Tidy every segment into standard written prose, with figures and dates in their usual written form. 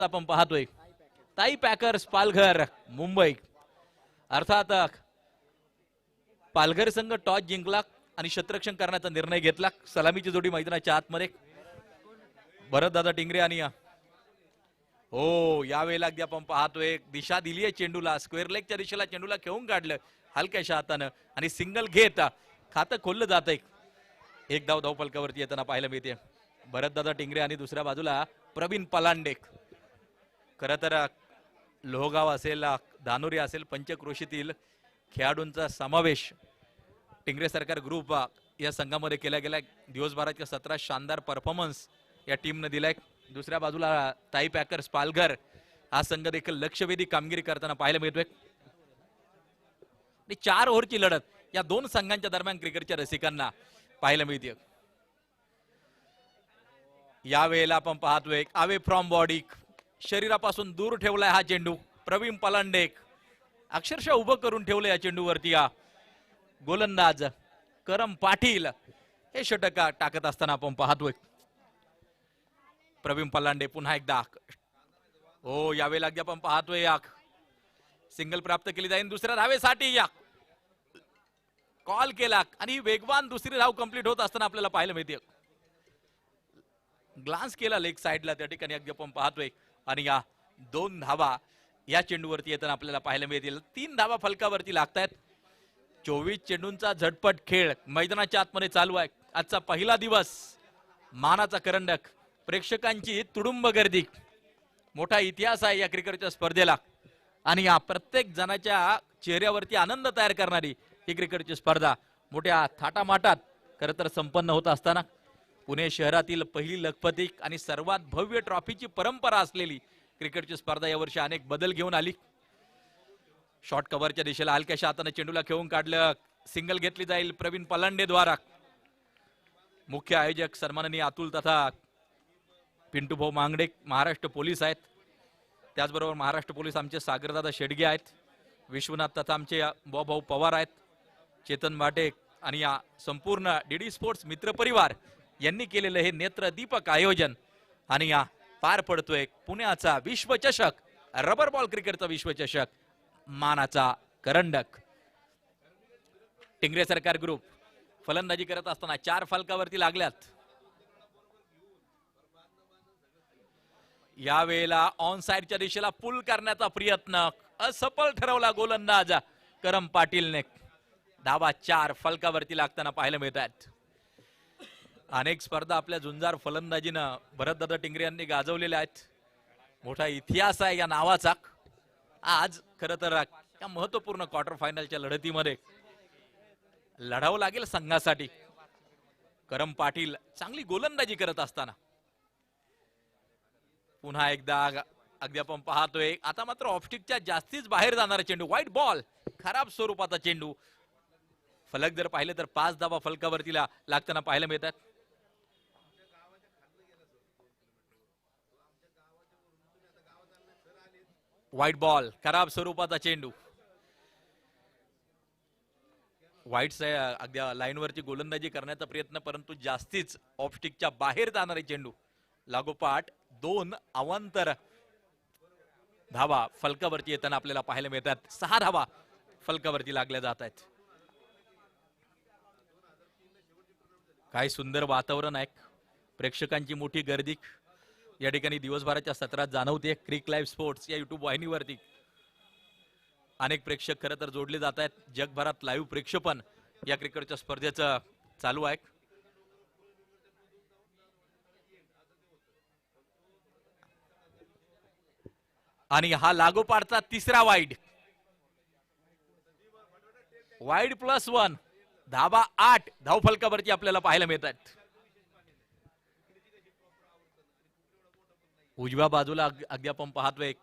आपण पाहतोय ताई पॅकर्स पालघर मुंबई. अर्थात पालघर संघ टॉस जिंकला आणि क्षेत्ररक्षण करण्याचा निर्णय घेतला. सलामीची जोडी मैदानाच्या आतमध्ये भरत दादा टिंगरे आणि हो यावेळेला अगदी आपण पाहतोय दिशा दिली आहे चेंडूला. स्क्वेअर लेगच्या दिशेला चेंडूला खेळून काढलं हलक्याशा हातानं आणि सिंगल घेत खातं खोललं जात आहे. एक धाव धावफलकावरती येताना पाहायला मिळते भरत दादा टिंगरे आणि दुसऱ्या बाजूला प्रवीण पलांडे. खरं तर लोहगाव असेल धानोरी असेल पंचक्रोशीतील खेळाडूंचा समावेश टिंगरे सरकार ग्रुप या संघामध्ये केला गेलाय. दिवसभराच्या 17 शानदार परफॉर्मन्स या टीमने दिलाय. दुसऱ्या बाजूला ताई पॅकर्स पालघर हा संघ देखील लक्षवेधी कामगिरी करताना पाहायला मिळतोय. 4 ओव्हरची लढत या दोन संघांच्या दरम्यान क्रिकेटच्या रसिकांना पाहायला मिळते. यावेळेला आपण पाहतोय अवे फ्रॉम बॉडी शरीरापासून दूर ठेवलाय हा चेंडू. प्रवीण पलांडे अक्षरशः उभं करून ठेवलं या चेंडूवरती. गोलंदाज करम पाटील हे षटक टाकत असताना आपण पाहतोय. प्रवीण पलांडे पुन्हा एकदा हो यावेळेला अगदी आपण पाहतोय सिंगल प्राप्त केली जाईल. दुसऱ्या धावेसाठी कॉल केला आणि वेगवान दुसरी धाव कंप्लीट होत असताना आपल्याला पाहायला मिळते. ग्लान्स केला लेग साइडला त्या ठिकाणी अगदी आपण पाहतोय आणि या 2 धावा या चेंडूवरती येताना आपल्याला पाहायला मिळतील. 3 धावा फलकावरती लागतायत. 24 चेंडूंचा झटपट खेळ मैदानाच्या आतमध्ये चालू आहे. आजचा पहिला दिवस मानाचा करंडक प्रेक्षकांची तुडुंब गर्दी. मोठा इतिहास आहे या क्रिकेटच्या स्पर्धेला आणि या प्रत्येक जणाच्या चेहऱ्यावरती आनंद तयार करणारी ही क्रिकेटची स्पर्धा मोठ्या थाटामाटात खरं तर संपन्न होत असताना पुणे शहरातील पहिली लखपती आणि सर्वात भव्य ट्रॉफीची परंपरा असलेली क्रिकेटची स्पर्धा यावर्षी अनेक बदल घेऊन आली. शॉर्ट कव्हरच्या दिशेला हलक्याशा हाताने चेंडूला खेळून काढलं. सिंगल घेतली जाईल प्रवीण पलांडे द्वारा. मुख्य आयोजक सन्माननीय अतुल तथा पिंटू भाऊ मांगडे महाराष्ट्र पोलीस आहेत. त्याचबरोबर महाराष्ट्र पोलीस आमचे सागरदादा शेडगे आहेत. विश्वनाथ तथा आमचे भाऊ पवार आहेत. चेतन वाटे आणि या संपूर्ण डीडी स्पोर्ट्स मित्र परिवार यांनी केलेलं हे नेत्रदीपक आयोजन आणि या पार पडतोय पुण्याचा विश्वचषक रबर बॉल क्रिकेटचा विश्वचषक मानाचा करंडक. टिंगरे सरकार ग्रुप फलंदाजी करत असताना 4 फलकावरती लागल्यात. यावेळेला ऑन साइडच्या दिशेला पुल करण्याचा प्रयत्न असफल ठरवला गोलंदाज करम पाटीलने. धावा 4 फलकावरती लागताना पाहायला मिळत आहेत. अनेक स्पर्धा आपल्या झुंजार फलंदाजीनं भरतदादा टिंगरे यांनी गाजवलेल्या आहेत. मोठा इतिहास आहे या नावाचा. आज खरं तर या महत्वपूर्ण क्वार्टर फायनलच्या लढतीमध्ये लढावं लागेल संघासाठी. करम पाटील चांगली गोलंदाजी करत असताना पुन्हा एकदा अगदी आपण पाहतोय आता मात्र ऑफस्टिकच्या जास्तीच बाहेर जाणारा चेंडू. व्हाईट बॉल खराब स्वरूपाचा चेंडू. फलक जर पाहिले तर 5 धावा फलकावरती लागताना पाहायला मिळतात. व्हाईट बॉल खराब स्वरूपाचा चेंडू. व्हाईट अगदी लाईनवरची गोलंदाजी करण्याचा प्रयत्न परंतु जास्तीच ऑफस्टिकच्या बाहेर जाणारे चेंडू. लागोपाठ 2 अवांतर धावा फलकावरती येताना आपल्याला पाहायला मिळतात. 6 धावा फलकावरती लागल्या जात आहेत. काय सुंदर वातावरण आहे. प्रेक्षकांची मोठी गर्दी या ठिकाणी दिवसभराच्या सत्रात जाणवते. क्रिक लाईव्ह स्पोर्ट्स या युट्यूब वाहिनीवरती अनेक प्रेक्षक खरं तर जोडले जात आहेत. जगभरात लाईव्ह प्रेक्षेपण या क्रिकेटच्या स्पर्धेचं चालू आहे. आणि हा लागोपाठचा 3रा वाईड. वाईड +1 धावा 8 धाव फलकावरती आपल्याला पाहायला मिळतात. उजव्या बाजूला अगदी आपण पाहतोय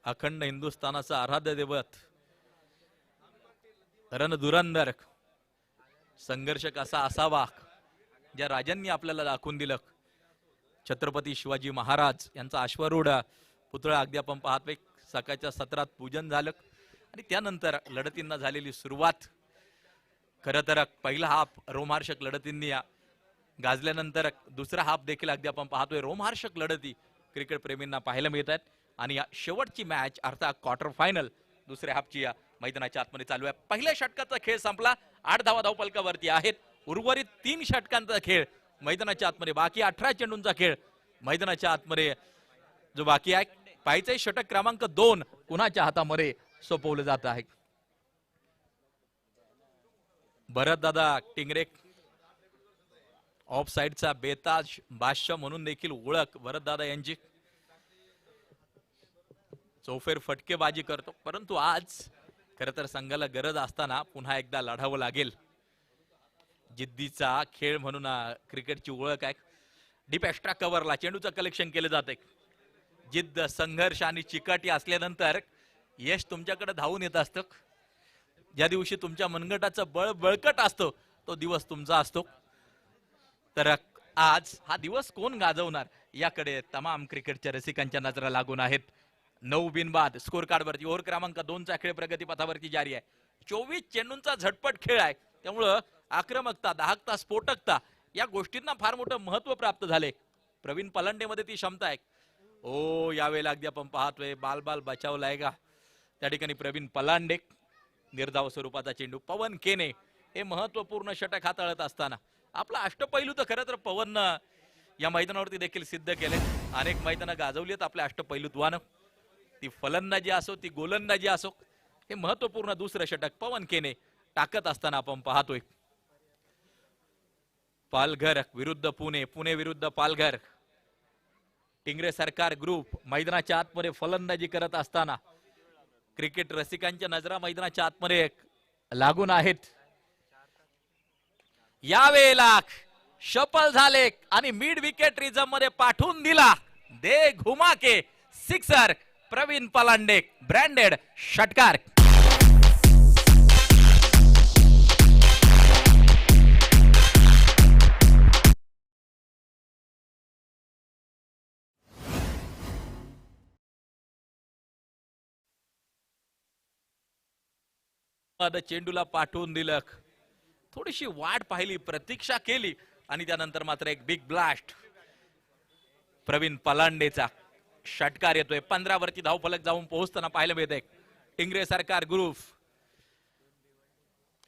अखंड हिंदुस्थानाचा आराध्य दैवत रणधुरंधर संघर्ष कसा असावा ज्या राजांनी आपल्याला दाखवून दिलं. छत्रपती शिवाजी महाराज यांचा अश्वारूढ पुतळा अगदी आपण पाहतोय. सकाळच्या सत्रात पूजन झालं आणि त्यानंतर लढतींना झालेली सुरुवात. खरं तर पहिला हाफ रोमहर्षक लढतींनी गाजल्यानंतर दुसरा हाफ देखील अगदी आपण पाहतोय रोमहर्षक लढती क्रिकेट प्रेमींना पाहायला मिळत आहेत. आणि या शेवटची मॅच अर्थात क्वार्टर फायनल दुसऱ्या हाफची या मैदानाच्या आतमध्ये चालू आहे. पहिल्या षटकाचा खेळ संपला, 8 धावा धावफलकावरती आहेत. उर्वरित 3 षटकांचा खेळ मैदानाच्या आतमध्ये बाकी, 18 चेंडूंचा खेळ मैदानाच्या आतमध्ये जो बाकी आहे. पाहिजे षटक क्रमांक 2 कुणाच्या हातामध्ये सोपवलं जात आहे. भरत दादा टिंगरे ऑफ साइडचा बेताज बादशाह म्हणून देखील ओळख भरत दादा यांची. चौफेर फटकेबाजी करतो, परंतु आज खरं तर संघाला गरज असताना पुन्हा एकदा लढावं लागेल. जिद्दीचा खेळ म्हणून क्रिकेटची ओळख आहे. डीप एक्स्ट्रा कव्हरला चेंडूचं कलेक्शन केलं जाते. जिद्द, संघर्ष आणि चिकाटी असल्यानंतर यश तुमच्याकडे धावून येत असतं. ज्या दिवशी तुमच्या मनगटाचं बळ बळकट असतो तो दिवस तुमचा असतो. तर आज हा दिवस कोण गाजवणार याकडे तमाम क्रिकेटच्या रसिकांच्या नजरा लागून आहेत. 9 बिनबाद स्कोर कार्ड वरती ओव्हर क्रमांक 2 चा खेळ प्रगतीपथावरती जारी आहे. 24 चेंडूंचा झटपट खेळ आहे, त्यामुळं आक्रमकता, दाहकता, स्फोटकता या गोष्टींना फार मोठं महत्व प्राप्त झाले. प्रवीण पलांडे मध्ये ती क्षमता आहे. ओ यावेळेला अगदी आपण पाहतोय बाल बाल बचावलाय का त्या ठिकाणी प्रवीण पलांडे. निर्धाव स्वरूपाचा चेंडू पवन केने हे महत्वपूर्ण षटक हाताळत असताना आपला अष्टपैलू तर खरं तर पवन या मैदानावरती देखील सिद्ध केले. अनेक मैदानं गाजवली आहेत आपल्या अष्टपैलुत्वानं. ती फलंदाजी असो ती गोलंदाजी असो, हे महत्वपूर्ण दुसरं षटक पवन केने टाकत असताना आपण पाहतोय. पालघर विरुद्ध पुणे, पुणे विरुद्ध पालघर. टिंगरे सरकार ग्रुप मैदानाच्या आतमध्ये फलंदाजी करत असताना क्रिकेट रसिकांच्या नजरा मैदानाच्या आतमध्ये लागून आहेत. यावेळेला शफल झाले आणि मिड विकेट रिझम मध्ये पाठवून दिला. दे घुमा के सिक्सर. प्रवीण पलांडे ब्रँडेड षटकार. चेंडूला पाठवून दिलं. थोडीशी वाट पाहिली, प्रतीक्षा केली आणि त्यानंतर मात्र एक बिग ब्लास्ट. प्रवीण पलांडेचा षटकार येतोय. 15 वरती धावफलक जाऊन पोहोचताना पाहायला मिळते. टिंगरे सरकार ग्रुप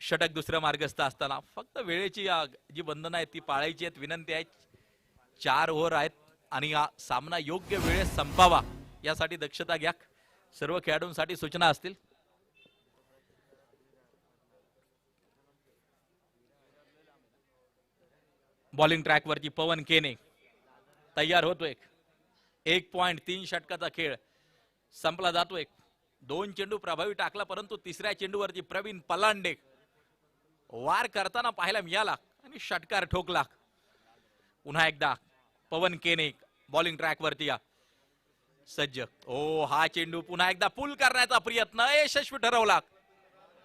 षटक दुसरं मार्गस्थ असताना फक्त वेळेची जी बंधनं आहेत ती पाळायची आहेत. विनंती आहे, 4 ओव्हर आहेत आणि हा सामना योग्य वेळेत संपावा यासाठी दक्षता घ्या. सर्व खेळाडूंसाठी सूचना असतील. बॉलिंग ट्रॅक वरती पवन केने तयार होतोय. 1.3 षटकाचा खेळ संपला जातोय. 2 चेंडू प्रभावी टाकला, परंतु तिसऱ्या चेंडूवरती प्रवीण पलांडे वार करताना पाहायला मिळाला आणि षटकार ठोकला. पुन्हा एकदा पवन केने बॉलिंग ट्रॅक वरती सज्ज. ओ हा चेंडू पुन्हा एकदा पुल करण्याचा प्रयत्न यशस्वी ठरवला.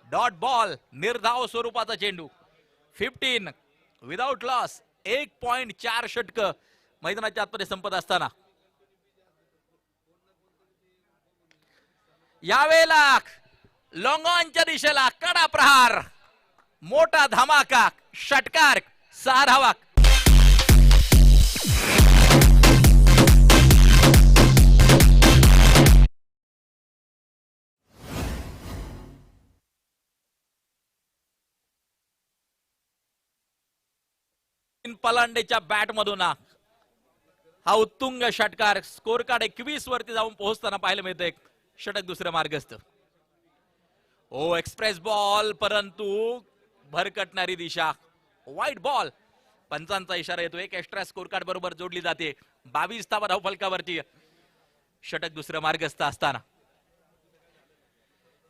डॉट बॉल, निर्धाव स्वरूपाचा चेंडू. 15 विदाउट लॉस. 1.4 षटक मैदानाच्या आतमध्ये संपत असताना यावेळेला लॉंगॉनच्या दिशेला कडा प्रहार, मोठा धमाका, षटकार, 6 धावा. पलांडेच्या बॅट मधून हा उत्तुंग षटकार स्कोर कार्ड 21 वरती जाऊन पोहोचताना पाहायला मिळतंय. षटक दुसरं मार्गस्थ. ओ एक्सप्रेस बॉल, परंतु भरकटणारी दिशा, वाईट बॉल. पंचांचा इशारा येतो. एक एक्स्ट्रा स्कोर कार्ड बरोबर जोडली जाते. 22 धावा धावफलकावरती. षटक दुसरं मार्गस्थ असताना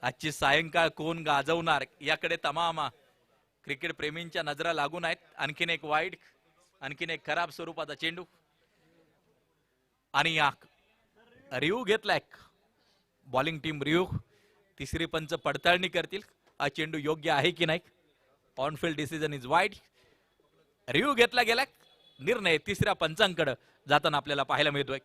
आजची सायंकाळ कोण गाजवणार याकडे तमाम क्रिकेट प्रेमींच्या नजरा लागून आहेत. आणखीन एक वाईट, आणखीन एक खराब स्वरूपाचा चेंडू आणि रिव्ह्यू घेतलाय. बॉलिंग टीम रिव्ह्यू तिसरी पंच पडताळणी करतील हा चेंडू योग्य आहे की नाही. On-field decision is wide. Review घेतला गेला. निर्णय तिसऱ्या पंचांकडे जाताना आपल्याला पाहायला मिळतोय.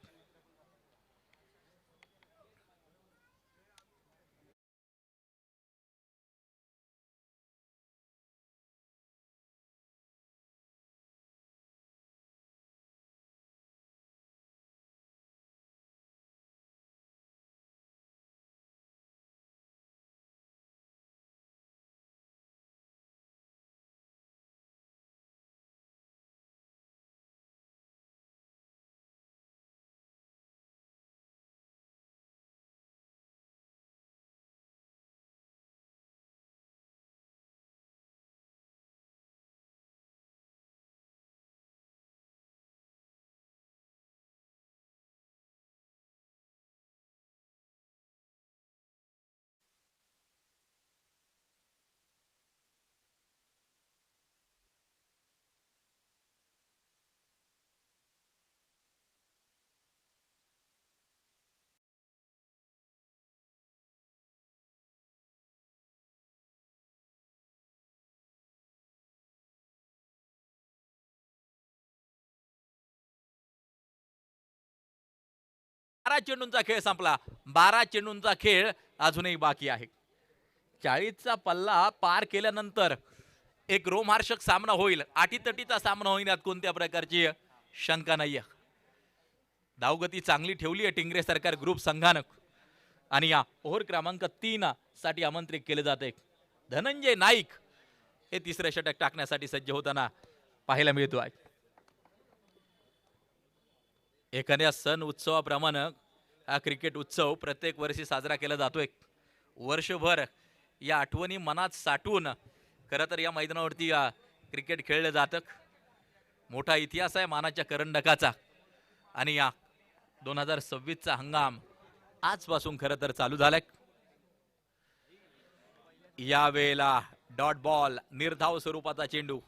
12 चेंडूंचा खेळ संपला. 12 चेंडूंचा खेळ अजूनही बाकी आहे. 40चा पल्ला पार केल्यानंतर एक रोमहर्षक सामना होईल. आटीतटीचा सामना होईनात कोणत्या प्रकारची शंका नाहीये. धावगती चांगली ठेवली आहे टिंगरे सरकार ग्रुप संघानं आणि या ओव्हर क्रमांक 3 साठी आमंत्रित केले जाते. धनंजय नाईक हे तिसरे षटक टाकण्यासाठी सज्ज होताना पाहायला मिळतो आहे. एखाद्या सण उत्सवाप्रमाणे हा क्रिकेट उत्सव प्रत्येक वर्षी साजरा केला जातोय. वर्षभर या आठवणी मनात साठवून खरं तर या मैदानावरती क्रिकेट खेळलं जातं. मोठा इतिहास आहे मानाच्या करंडकाचा आणि या 2026चा हंगाम आजपासून खरं तर चालू झालाय. यावेळेला डॉट बॉल निर्धाव स्वरूपाचा चेंडू.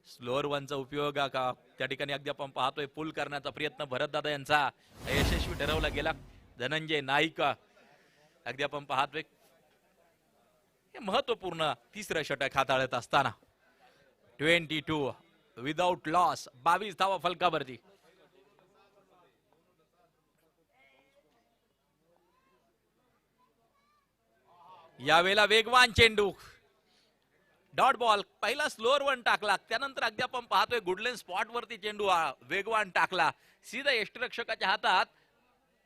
स्लोअर वनचा उपयोग का त्या ठिकाणी अगदी आपण पाहतोय पुल करण्याचा प्रयत्न भरतदादा यांचा यशस्वी ठरवला गेला. धनंजय नाईक अगदी आपण पाहतोय हे महत्वपूर्ण तिसरं षटक हाताळत असताना 22 विदाउट लॉस 22 धावा फलकावरती. यावेळेला वेगवान चेंडू डॉट बॉल. पहिला स्लोअर वन टाकला त्यानंतर अगदी आपण पाहतोय गुडलेन स्पॉट वरती चेंडू वेगवान टाकला सीधा यष्टिरक्षकाच्या हातात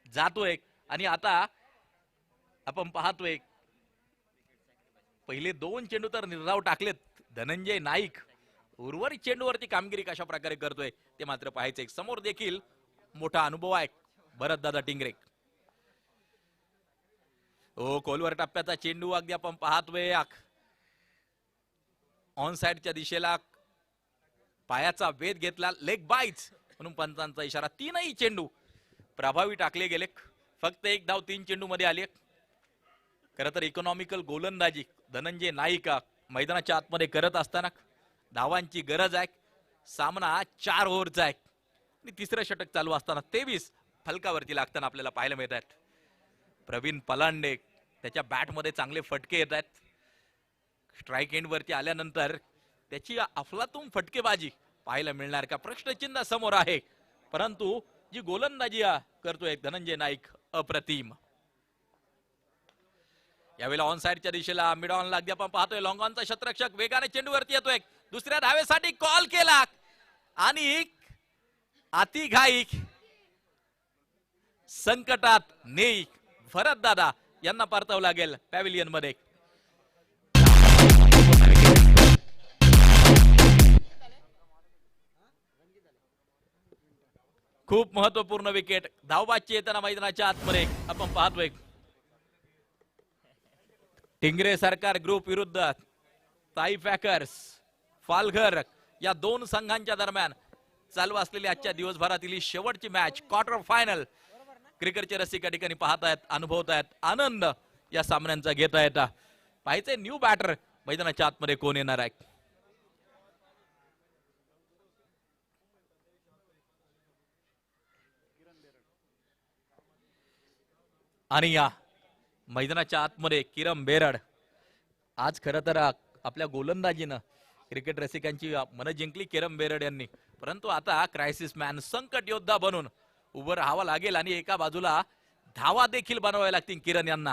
जातोय आणि आता आपण पाहतोय पहिले 2 चेंडू तर निर्धाव टाकलेत धनंजय नाईक. उर्वरित चेंडूवरती कामगिरी कशा प्रकारे करतोय ते मात्र पाहायचंय. समोर देखील मोठा अनुभव आहे भरतदादा टिंगरे. खोलवर टप्प्याचा चेंडू अगदी आपण पाहतोय ऑन साइडच्या दिशेला पायाचा वेध घेतला. लेग बाईट्स म्हणून पंचांचा इशारा. 3ही चेंडू प्रभावी टाकले गेले. फक्त 1 धाव 3 चेंडू मध्ये आले. खरं तर इकॉनॉमिकल गोलंदाजी धनंजय नाईक मैदानाच्या आतमध्ये करत असताना धावांची गरज आहे. सामना 4 ओव्हरचा आहे आणि तिसरं षटक चालू असताना 23 फलकावरती लागताना आपल्याला पाहायला मिळत आहेत. प्रवीण पलांडे त्याच्या बॅटमध्ये चांगले फटके येत आहेत. स्ट्राईक एंड वरती आल्यानंतर त्याची अफलातून फटकेबाजी पाहायला मिळणार का प्रश्नचिन्ह समोर आहे. परंतु जी गोलंदाजी करतोय धनंजय नाईक अप्रतिम. यावेळेला ऑन साइडच्या दिशेला मिड ऑनला अगदी आपण पाहतोय लॉंग ऑनचा शतरक्षक वेगाने चेंडूवरती येतोय. दुसऱ्या धावेसाठी कॉल केला आणि अति घाईक संकटात नेई भरतदादा यांना परतावं लागेल पॅव्हिलियन मध्ये. खूप महत्वपूर्ण विकेट. धावबाची येताना मैदानाच्या आतमध्ये आपण पाहतोय टिंगरे सरकार ग्रुप विरुद्ध ताई पॅकर्स फालघर या 2 संघांच्या दरम्यान चालू असलेली आजच्या दिवसभरातील शेवटची मॅच क्वार्टर फायनल. क्रिकेटचे रसिक या ठिकाणी पाहतायत अनुभवतायत आनंद या सामन्यांचा घेता येता. पाहिजे न्यू बॅटर मैदानाच्या आतमध्ये कोण येणार आहे. आणि या मैदानाच्या आतमध्ये किरण बेरड आज खरं तर आपल्या गोलंदाजीनं क्रिकेट रसिकांची मन जिंकली किरण बेरड यांनी. परंतु आता क्रायसिस मॅन संकट योद्धा बनून उभं राहावं लागेल आणि एका बाजूला धावा देखील बनवाव्या लागतील किरण यांना.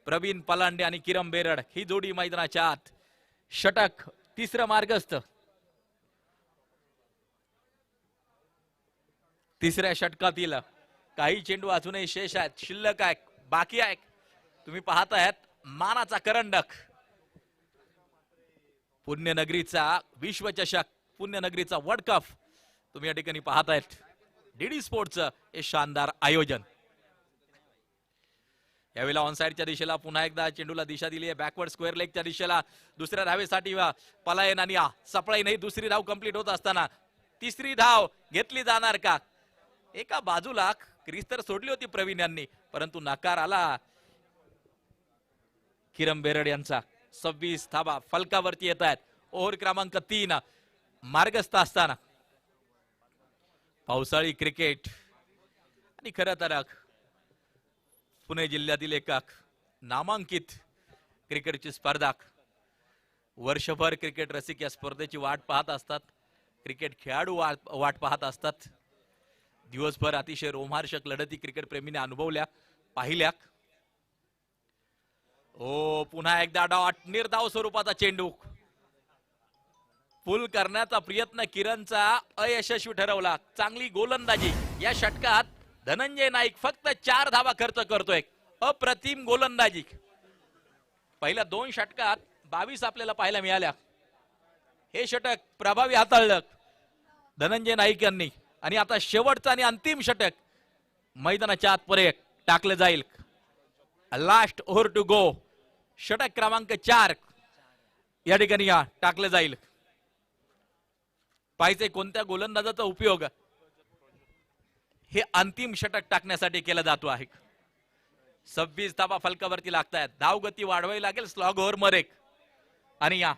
प्रवीण पलांडे आणि किरण बेरड ही जोडी मैदानाच्या आत. षटक तिसरं मार्गस्थ. तिसऱ्या षटकातील काही चेंडू अजूनही शेष आहेत शिल्लक आहे बाकी आहे. तुम्ही पाहतायत मानाचा करंडक पुण्यनगरीचा विश्वचषक पुण्यनगरीचा वर्ल्ड कप तुम्ही या ठिकाणी पाहतायत. डीडी स्पोर्ट्सचं हे शानदार आयोजन. यावेळेला ऑन साइडच्या दिशेला पुन्हा एकदा चेंडूला दिशा दिली आहे बॅकवर्ड स्क्वेअर लेगच्या दिशेला. दुसऱ्या धावेसाठी पलायन आणि सपळाई नाही. दुसरी धाव कंप्लीट होत असताना तिसरी धाव घेतली जाणार का. एका बाजूला क्रीज तर सोडली होती प्रवीण यांनी परंतु नकार आला किरण बेरड यांचा. 26 धावा फलकावरती येत आहेत. ओव्हर क्रमांक 3 मार्गस्थ असताना पावसाळी क्रिकेट आणि खरं तर पुणे जिल्ह्यातील एक नामांकित क्रिकेटची स्पर्धा. वर्षभर क्रिकेट रसिक या स्पर्धेची वाट पाहत असतात. क्रिकेट खेळाडू वाट पाहत असतात. दिवसभर अतिशय रोमहर्षक लढती क्रिकेट प्रेमीने अनुभवल्या पाहिल्या. ओ पुन्हा एकदा डॉट, निर्धाव स्वरूपाचा चेंडू पुल करण्याचा प्रयत्न किरणचा अयशस्वी ठरवला. चांगली गोलंदाजी. या षटकात धनंजय नाईक फक्त 4 धावा खर्च करतोय. अप्रतिम गोलंदाजी. पहिल्या 2 षटकात 22 आपल्याला पाहायला मिळाल्या. हे षटक प्रभावी हाताळलं धनंजय नाईक यांनी. आणि आता शेवटचं आणि अंतिम षटक मैदानाच्या आतपर्यंत टाकलं जाईल. Last over to go. षटक क्रमांक 4 या ठिकाणी टाकलं जाईल. पाहिजे कोणत्या गोलंदाजाचा उपयोग हे अंतिम षटक टाकण्यासाठी केला जातो आहे. 26 धावा फलकावरती लागतायत. धाव गती वाढवावी लागेल स्लॉग ओव्हर मध्ये. आणि या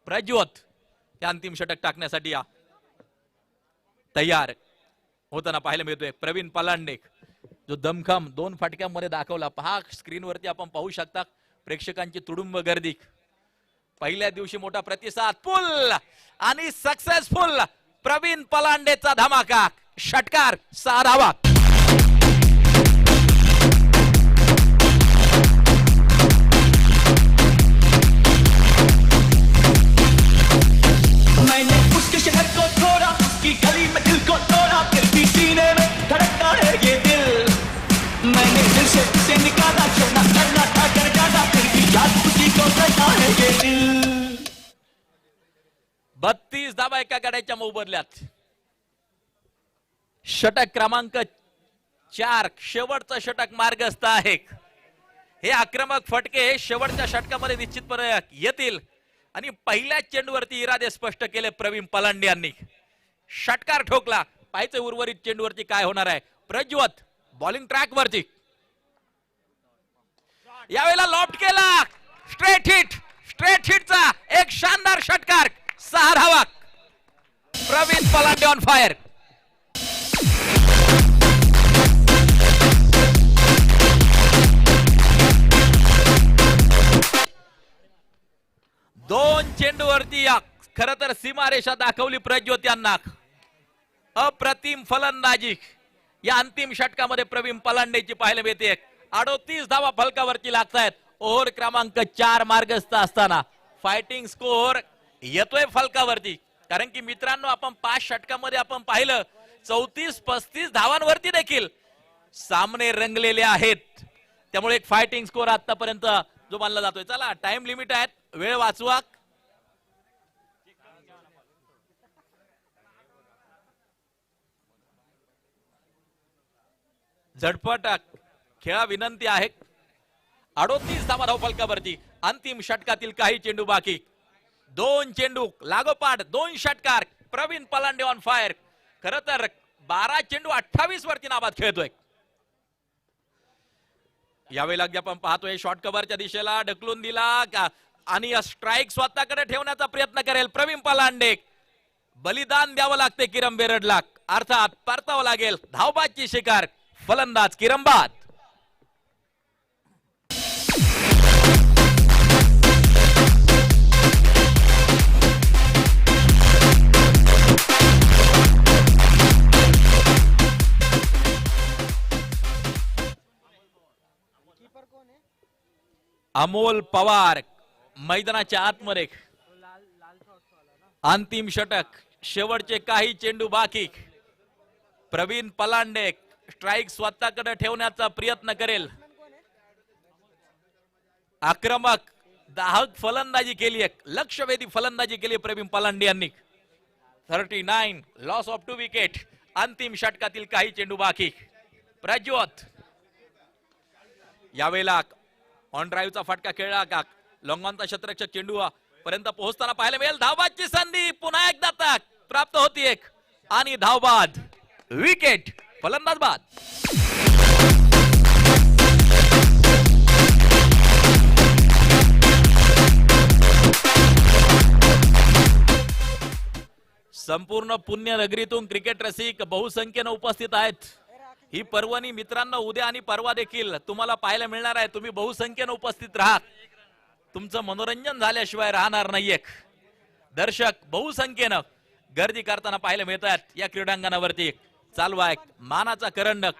प्रज्वत या अंतिम षटक टाकण्यासाठी तयार होताना पाहायला मिळतोय. प्रवीण पलांडे जो दमखम 2 फटक्यांमध्ये दाखवला. पहा स्क्रीनवरती आपण पाहू शकता प्रेक्षकांची तुडुंब गर्दी. पहिल्या दिवशी मोठा प्रतिसाद. पुल आणि सक्सेसफुल प्रवीण पलांडेचा धमाका. षटकार 6 धावा. मैंने उसके शहर को छोड़ा, उसकी गली में दिल को तोड़ा, फिर भी सीने में धड़कता है ये दिल. मैंने दिल से उसे निकाला, छोड़ा करना था कर डाला, फिर भी याद उसी को करता है ये दिल. 32 धावा एका गड्याच्या मोबदल्यात. षटक क्रमांक 4 शेवटचं षटक मार्गस्थ आहे. हे आक्रमक फटके शेवटच्या षटकामध्ये निश्चितपणे येतील. आणि पहिल्या चेंडूवरती इरादे स्पष्ट केले प्रवीण पलांडे यांनी. षटकार ठोकला. पाहायचं उर्वरित चेंडूवरती काय होणार आहे. प्रज्वत बॉलिंग ट्रॅक वरती. यावेळेला लॉफ्ट केला. Straight hit. स्ट्रेट हिटचा एक शानदार षटकार. 6 धावा. Pravin Palande on fire. दोन चेंडूवरती खर तर सीमारेषा दाखवली प्रज्वत यांना. अप्रतिम फलंदाजी या अंतिम षटकामध्ये प्रवीण पलांडेची पाहायला मिळते. 38 धावा फलकावरती लागतायत. ओव्हर क्रमांक 4 मार्गस्थ असताना फायटिंग स्कोर येतोय फलकावरती. कारण की मित्रांनो आपण 5 षटकामध्ये आपण पाहिलं 34-35 धावांवरती देखील सामने रंगलेले आहेत. त्यामुळे एक फायटिंग स्कोर आतापर्यंत जो मानला जातोय. चला टाइम लिमिट आहे, वेळ वाचवा. झटपट खेळा विनंती आहे. 38 धावा धाव फलकावरती. अंतिम षटकातील काही चेंडू बाकी. 2 चेंडू लागोपाठ 2 षटकार. Pravin Palande on fire. खर तर 12 चेंडू 28 वरती नाबाद खेळतोय. यावेळेला आपण पाहतोय शॉर्ट कव्हरच्या दिशेला ढकलून दिला आणि स्ट्राइक स्वतःकडे ठेवण्याचा प्रयत्न करेल प्रवीण पलांडे. बलिदान द्यावं लागते किरण बेरडला. अर्थात परतावं लागेल. धावबादची शिकार फलंदाज किरण बाद. अमोल पवार मैदानाच्या आतमध्ये. अंतिम षटक. शेवटचे काही चेंडू बाकी. प्रवीण पलांडे स्ट्राइक स्वतःकडे ठेवण्याचा प्रयत्न करेल. आक्रमक दाहक फलंदाजी केली. लक्षवेधी फलंदाजी केली प्रवीण पलांडे यांनी. 39 लॉस ऑफ 2 विकेट. अंतिम षटकातील काही चेंडू बाकी. प्रज्वत यावेळेला ऑन ड्राईव्हचा फटका खेळला का. लॉंगॉनचा शतरक्षक चेंडू पर्यंत पोहोचताना पाहायला मिळेल. धावबादची संधी पुन्हा एकदा तक प्राप्त होती. एक आणि धावबाद. विकेट. फलंदाज बाद. संपूर्ण पुण्यनगरीतून क्रिकेट रसिक बहुसंख्येने उपस्थित आहेत. ही पर्वणी मित्रांनो उद्या आणि परवा देखील तुम्हाला पाहायला मिळणार आहे. तुम्ही बहुसंख्येने उपस्थित राहा. तुमचं मनोरंजन झाल्याशिवाय राहणार नाहीये. दर्शक बहुसंख्येनं गर्दी करताना पाहायला मिळतात या क्रीडांगणावरती. चालू आहे मानाचा करंडक.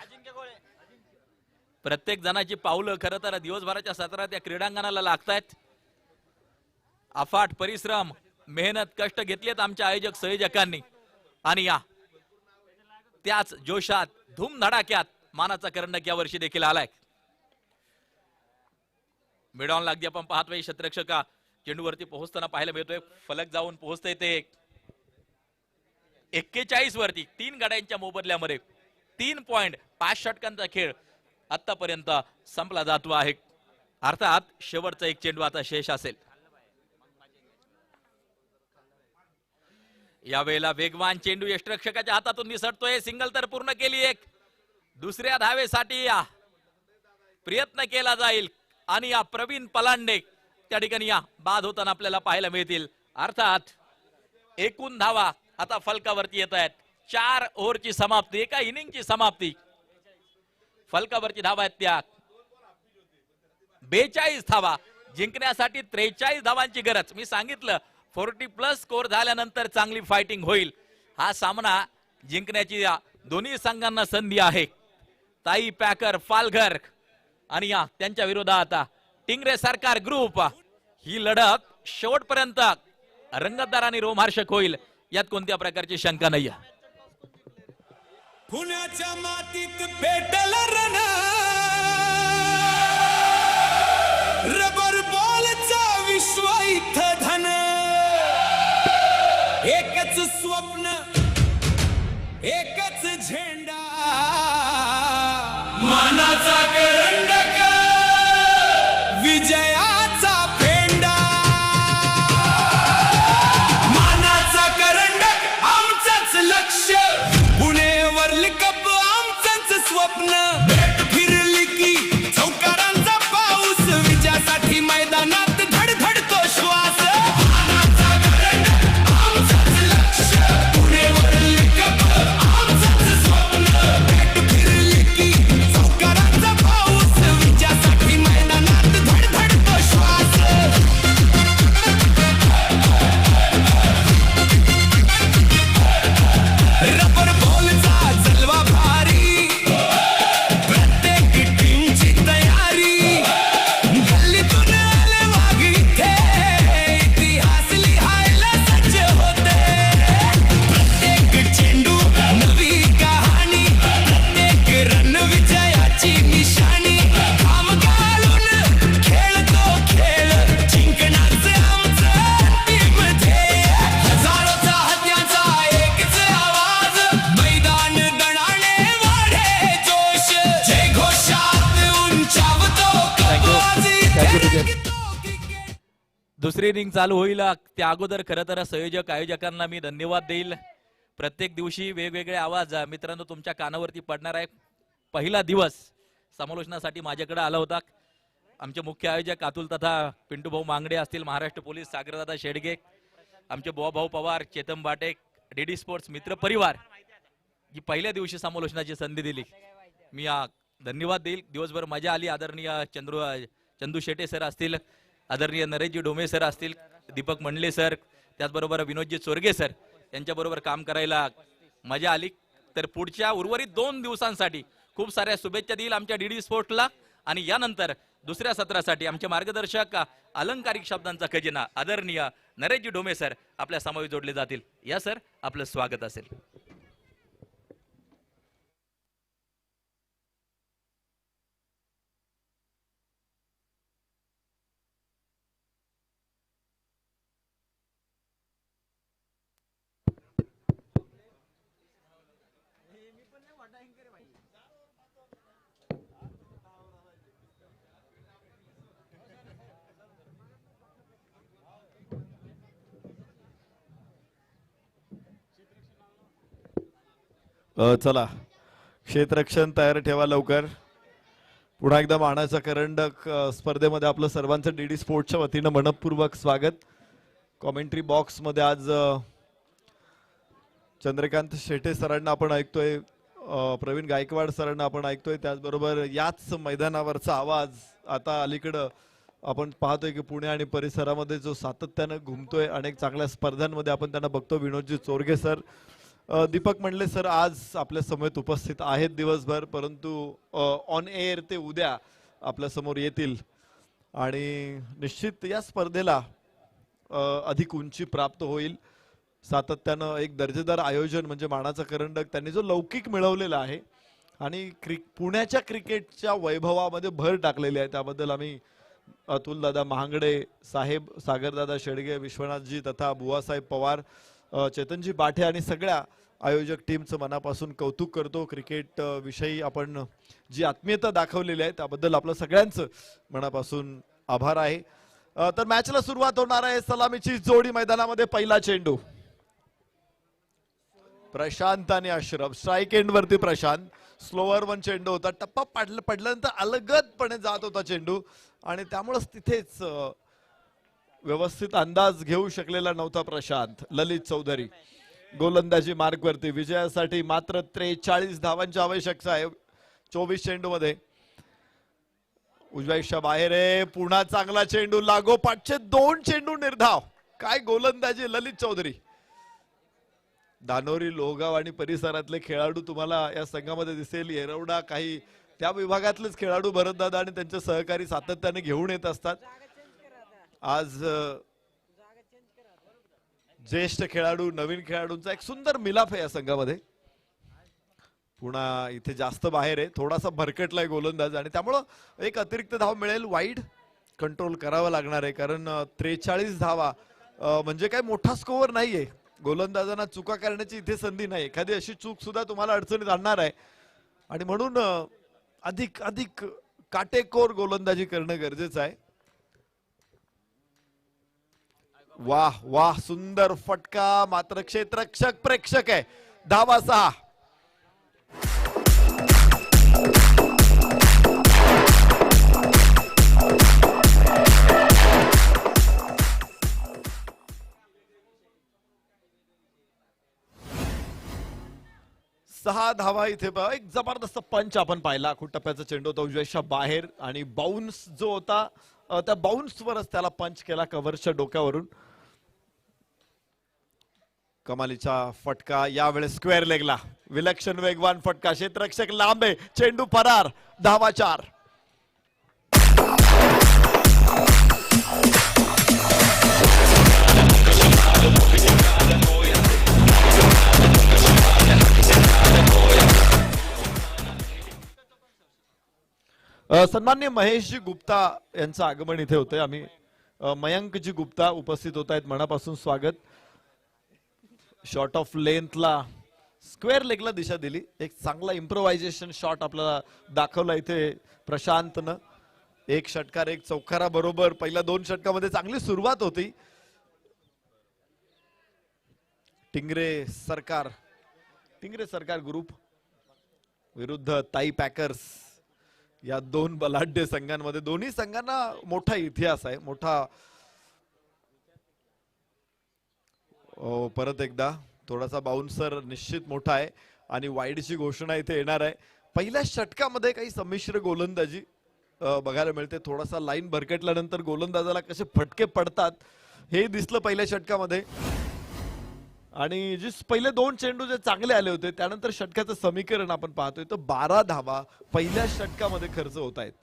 प्रत्येक जणाची पावलं खरं तर दिवसभराच्या सत्रात या क्रीडांगणाला लागतायत. अफाट परिश्रम, मेहनत, कष्ट घेतलेत आमच्या आयोजक संयोजकांनी आणि या त्याच जोशात धूमधडाक्यात मानाचा करंडक या वर्षी देखील आलाय. मिडॉन अगदी आपण पाहतोय क्षेत्ररक्षका चेंडूवरती पोहोचताना पाहायला मिळतोय. फलक जाऊन पोहोचतंय ते 41 वरती 3 गड्यांच्या मोबदल्यामध्ये 3 पॉइंट 5 षटकांचा खेळ आतापर्यंत संपला जातो आहे. अर्थात शेवटचा एक चेंडू आता शेष असेल. यावेळेला वेगवान चेंडू यष्टिरक्षकाच्या हातातून निसटतोय. सिंगल तर पूर्ण केली एक. दुसऱ्या धावेसाठी या प्रयत्न केला जाईल आणि या प्रवीण पलांडे त्या ठिकाणी या बाद होताना आपल्याला पाहायला मिळतील. अर्थात एकूण धावा आता फलकावरती येत आहेत. 4 ओव्हरची समाप्ती, एका इनिंगची समाप्ती. फलकावरची धावा आहेत त्या 42 धावा. जिंकण्यासाठी 43 धावांची गरज. मी सांगितलं 40+ स्कोर झाल्यानंतर चांगली फायटिंग होईल. हा सामना जिंकण्याची या दोन्ही संघांना संधी आहे. ताई पॅकर पालघर आणि या त्यांच्या विरोधात टिंगरे सरकार ग्रुप. ही लढत शेवटपर्यंत रंगतदार आणि रोमहर्षक होईल यात कोणत्या प्रकारची शंका नाही. पुण्याच्या मातीत पेटल रण, रबर बॉलचा विश्व इथं धन. एकच स्वप्न, एकच झेंडा, मानाचा करंडक, विजयाचा फेंडा. मानाचा करंडक आमचंच लक्ष, पुणे वर्ल्ड कप आमचंच स्वप्न. फिरली की चौकारांचा पाऊस, विजयासाठी मैदानात धडधडतो श्वास. मानाचा करंडक आमचंच लक्ष, पुणे वर्ल्ड कप आमचंच स्वप्न. फिरली की चौकारांचा पाऊस, विजयासाठी मैदानात धडधडतो श्वास. रबर बॉलचा जलवा भारी, प्रत्येक टीमची तयारी. गल्लीतून आले वाघ इथे, इतिहास लिहायला सज्ज होते. प्रत्येक चेंडू नवी कहाणी, प्रत्येक रन विजयाची निशाणी. काम घालून खेळतो खेळ, जिंकण्याचं आमचं अंतिम ध्येय. हजारोचा हत्यांचा एकच आवाज, मैदान दणाणे वाढे जोश. जय घोषात उंचावतो आवाज इथे. दुसरी इनिंग चालू होईल त्या अगोदर खरं तर संयोजक आयोजकांना मी धन्यवाद देईल. प्रत्येक दिवशी वेगवेगळे आवाज मित्रांनो तुमच्या कानावरती पडणार आहे. पहिला दिवस समालोचनासाठी माझ्याकडे आला होता. आमचे मुख्य आयोजक अतुल तथा पिंटू भाऊ मांगडे असतील, महाराष्ट्र पोलीस सागरदादा शेडगे, आमचे भाऊ पवार, चेतन बाटे, डीडी स्पोर्ट्स मित्र परिवार जी पहिल्या दिवशी समालोचनाची संधी दिली. मी धन्यवाद देईल. दिवसभर मजा आली. आदरणीय चंदू शेटे सर असतील, आदरणीय नरेशजी डोमे सर असतील, दीपक मंडले सर, त्याचबरोबर विनोदजी चोरगे सर यांच्याबरोबर काम करायला मजा आली. तर पुढच्या उर्वरित 2 दिवसांसाठी खूप साऱ्या शुभेच्छा देईल आमच्या डीडी स्पोर्ट्सला. आणि यानंतर दुसऱ्या सत्रासाठी आमचे मार्गदर्शक अलंकारिक शब्दांचा खजिना आदरणीय नरेशजी डोमे सर आपल्या समावेश जोडले जातील. या सर, आपलं स्वागत असेल. चला क्षेत्ररक्षण तयार ठेवा लवकर. पुन्हा एकदा मानाचा करंडक स्पर्धेमध्ये आपलं सर्वांचं डीडी स्पोर्ट्सच्या वतीनं मनपूर्वक स्वागत. कॉमेंट्री बॉक्स मध्ये आज चंद्रकांत शेटे सरांना आपण ऐकतोय, प्रवीण गायकवाड सरांना आपण ऐकतोय. त्याचबरोबर याच मैदानावरचा आवाज आता अलीकडं आपण पाहतोय की पुणे आणि परिसरामध्ये जो सातत्यानं घुमतोय, अनेक चांगल्या स्पर्धांमध्ये आपण त्यांना बघतो. विनोदजी चोरगे सर, दीपक मंडले सर आज आपल्या समवेत उपस्थित आहेत दिवसभर, परंतु ऑन एअर ते उद्या आपल्या समोर येतील आणि निश्चित या स्पर्धेला अधिक उंची प्राप्त होईल. सातत्यानं एक दर्जेदार आयोजन म्हणजे मानाचा करंडक त्यांनी जो लौकिक मिळवलेला आहे आणि पुण्याच्या क्रिकेटच्या वैभवामध्ये भर टाकलेली आहे, त्याबद्दल आम्ही अतुलदादा महांगडे साहेब, सागरदादा शेडगे, विश्वनाथजी तथा बुवासाहेब पवार, चेतनजी बाठे आणि सगळ्या आयोजक टीमचं मनापासून कौतुक करतो. क्रिकेट विषयी आपण जी आत्मीयता दाखवलेली आहे त्याबद्दल आपलं सगळ्यांचं मनापासून आभार आहे. तर मॅचला सुरुवात होणार आहे. सलामीची जोडी मैदानामध्ये. पहिला चेंडू प्रशांत आणि अश्रफ. स्ट्राईक एंड वरती प्रशांत. स्लोअर वन चेंडू होता. टप्पा पडल्यानंतर अलगदपणे जात होता चेंडू आणि त्यामुळेच तिथेच व्यवस्थित अंदाज घेऊ शकलेला नव्हता प्रशांत. ललित चौधरी गोलंदाजी मार्क वरती. विजयासाठी मात्र 43 धावांची आवश्यकता आहे 24 चेंडू मध्ये. उजव्या बाहेर आहे. पुन्हा चांगला चेंडू. लागोपाठचे 2 चेंडू निर्धाव. काय गोलंदाजी ललित चौधरी. दानोरी, लोहगाव आणि परिसरातले खेळाडू तुम्हाला या संघामध्ये दिसेल. येरवडा काही त्या विभागातलेच खेळाडू भरतदादा आणि त्यांचे सहकारी सातत्याने घेऊन येत असतात. आज ज्येष्ठ खेळाडू नवीन खेळाडूंचा एक सुंदर मिलाफ आहे या संघामध्ये. पुन्हा इथे जास्त बाहेर आहे. थोडासा भरकटलाय गोलंदाज आणि त्यामुळं एक अतिरिक्त धाव मिळेल. वाईड कंट्रोल करावा लागणार आहे कारण 43 धावा म्हणजे काय मोठा स्कोअर नाहीये. गोलंदाजांना चुका करण्याची इथे संधी नाही. एखादी अशी चूक सुद्धा तुम्हाला अडचणीत आणणार आहे आणि म्हणून अधिक अधिक काटेकोर गोलंदाजी करणं गरजेचं आहे. वाह वाह, सुंदर फटका. मात्र क्षेत्ररक्षक प्रेक्षक आहे. धावा 6. धावा इथे एक जबरदस्त पंच आपण पाहिला. टप्प्याचा चेंडू होता उजव्याच्या बाहेर आणि बाउन्स जो होता त्या बाउन्स वरच त्याला पंच केला कव्हरच्या डोक्यावरून. कमालीचा फटका यावेळेस स्क्वेअर लेगला. विलक्षण वेगवान फटका. क्षेत्ररक्षक लांबे. चेंडू फरार. धावा 4. सन्माननीय महेशजी गुप्ता यांचं आगमन इथे होतंय. आम्ही मयंकजी गुप्ता उपस्थित होत आहेत. मनापासून स्वागत. शॉट ऑफ लेंथला स्क्वेअर लेगला दिशा दिली. एक चांगला इम्प्रोव्हायझेशन शॉट आपल्याला दाखवला इथे प्रशांतनं. 1 षटकार 1 चौकारा बरोबर. पहिल्या 2 षटकामध्ये चांगली सुरुवात होती. टिंगरे सरकार ग्रुप विरुद्ध ताई पॅकर्स या 2 बलाढ्य संघांमध्ये. दोन्ही संघांना मोठा इतिहास आहे. मोठा परत एकदा थोडासा बाउन्सर निश्चित मोठा आहे आणि वाईडची घोषणा इथे येणार आहे. पहिल्या षटकामध्ये काही संमिश्र गोलंदाजी बघायला मिळते. थोडासा लाईन भरकटल्यानंतर गोलंदाजाला कसे फटके पडतात हे दिसलं पहिल्या षटकामध्ये. आणि जे पहिले 2 चेंडू जे चांगले आले होते त्यानंतर षटकाचं समीकरण आपण पाहतोय तर 12 धावा पहिल्या षटकामध्ये खर्च होत आहेत.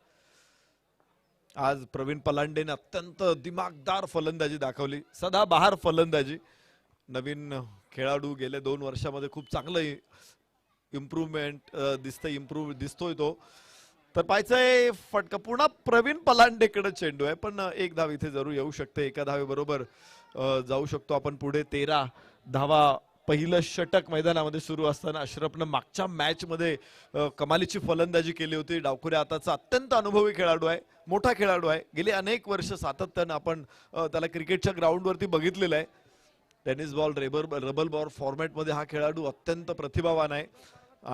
आज प्रवीण पलांडेने अत्यंत दिमागदार फलंदाजी दाखवली. सदाबहार फलंदाजी. नवीन खेळाडू गेल्या 2 वर्षामध्ये खूप चांगलं इम्प्रूव्हमेंट दिसतोय तो. तर पाहायचंय फटका. पुन्हा प्रवीण पलांडेकडे चेंडू आहे पण 1 धाव इथे जरूर येऊ शकते. 1 धावेबरोबर जाऊ शकतो आपण पुढे. 13 धावा पहिलं षटक मैदानामध्ये सुरू असताना अश्रफनं मागच्या मॅच मध्ये कमालीची फलंदाजी केली होती. डावखुऱ्या हाताचा अत्यंत अनुभवी खेळाडू आहे. मोठा खेळाडू आहे. गेली अनेक वर्ष सातत्यानं आपण त्याला क्रिकेटच्या ग्राउंडवरती बघितलेलं आहे. टेनिस बॉल रबल बॉल फॉर्मॅटमध्ये हा खेळाडू अत्यंत प्रतिभावान आहे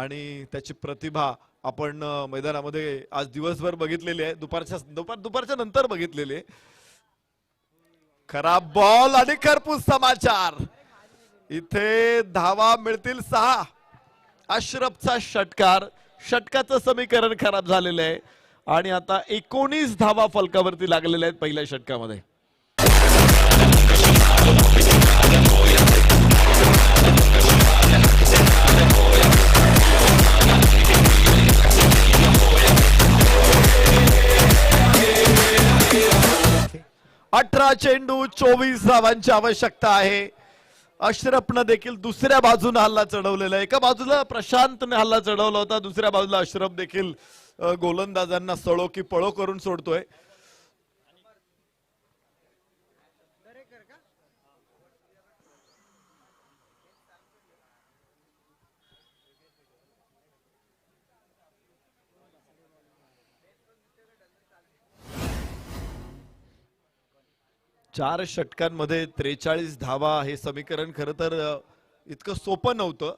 आणि त्याची प्रतिभा आपण मैदानामध्ये आज दिवसभर बघितलेली आहे. दुपारच्या नंतर बघितलेली आहे. खराब बॉल आणि खरपूस समाचार. इथे धावा मिळतील 6. अश्रफचा षटकार. षटकाचं समीकरण खराब झालेलं आहे आणि आता 19 धावा फलकावरती लागलेल्या आहेत पहिल्या षटकामध्ये. 18 चेंडू 24 धावांची आवश्यकता आहे. अशरफनं देखील दुसऱ्या बाजूने हल्ला चढवलेला आहे. एका बाजूला प्रशांतने हल्ला चढवला होता, दुसऱ्या बाजूला अशरफ देखील गोलंदाजांना सळो की पळो करून सोडतोय. चार षटकांमध्ये 43 धावा हे समीकरण खरं तर इतकं सोपं नव्हतं,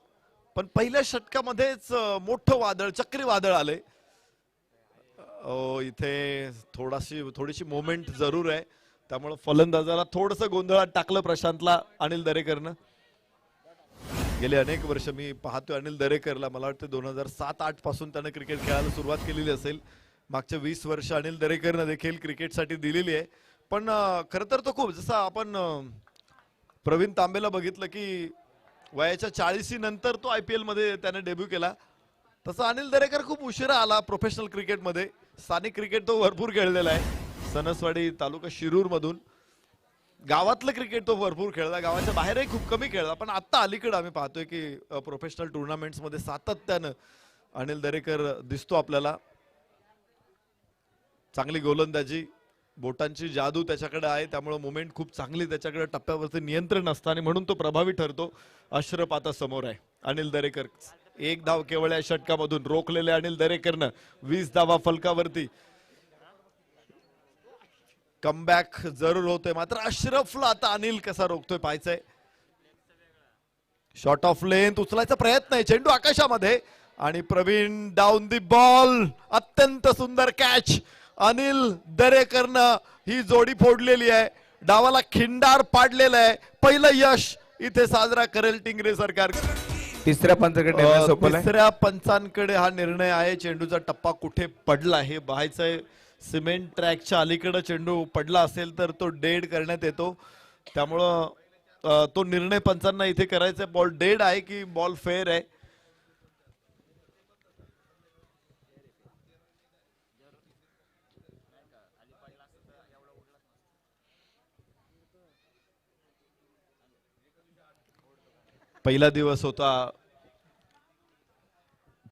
पण पहिल्या षटकामध्येच मोठं वादळ चक्रीवादळ आले. इथे थोडीशी मोमेंट जरूर आहे, त्यामुळे फलंदाजाला थोडंसं गोंधळात टाकलं प्रशांतला अनिल दरेकरनं. गेले अनेक वर्ष मी पाहतोय अनिल दरेकरला. मला वाटतं 2007-8 पासून त्यानं क्रिकेट खेळायला सुरुवात केलेली असेल. मागच्या 20 वर्ष अनिल दरेकरनं देखील क्रिकेटसाठी दिलेली आहे. पण खरं तर तो खूप, जसं आपण प्रवीण तांबेला बघितलं की वयाच्या 40 नंतर तो IPL मध्ये त्याने डेब्यू केला, तसं अनिल दरेकर खूप उशिरा आला प्रोफेशनल क्रिकेटमध्ये. स्थानिक क्रिकेट तो भरपूर खेळलेला आहे. सणसवाडी तालुका शिरूर मधून गावातलं क्रिकेट तो भरपूर खेळला, गावाच्या बाहेरही खूप कमी खेळला. पण आता अलीकडे आम्ही पाहतोय की प्रोफेशनल टुर्नामेंट्स मध्ये सातत्यानं अनिल दरेकर दिसतो आपल्याला. चांगली गोलंदाजी, बोटांची जादू त्याच्याकडे आहे, त्यामुळे मोमेंट खूप चांगली त्याच्याकडे, टप्प्यावरती नियंत्रण असतं आणि म्हणून तो प्रभावी ठरतो. अशरफ आता समोर आहे. अनिल दरेकर 1 धाव केवळ या षटकामधून रोखलेले अनिल दरेकरनं 20 धावा फलकावरती. कमबॅक जरूर होतोय, मात्र अशरफला आता अनिल कसा रोखतोय पाहायचंय. शॉट ऑफ लेंथ उचलायचा प्रयत्न आहे, चेंडू आकाशामध्ये आणि प्रवीण डाऊन दी बॉल. अत्यंत सुंदर कॅच. अनिल दरेकरनं ही जोडी फोडलेली आहे, डावाला खिंडार पाडलेला आहे. पहिलं यश इथे साजरा करेल टिंगरे सरकार. तिसऱ्या पंचाकडे तिसऱ्या पंचांकडे हा निर्णय आहे. चेंडूचा टप्पा कुठे पडला हे पाहायचंय. सिमेंट ट्रॅकच्या अलीकडे चेंडू पडला असेल तर तो डेड करण्यात येतो, त्यामुळं तो निर्णय पंचांना इथे करायचा. बॉल डेड आहे की बॉल फेअर आहे. पहिला दिवस होता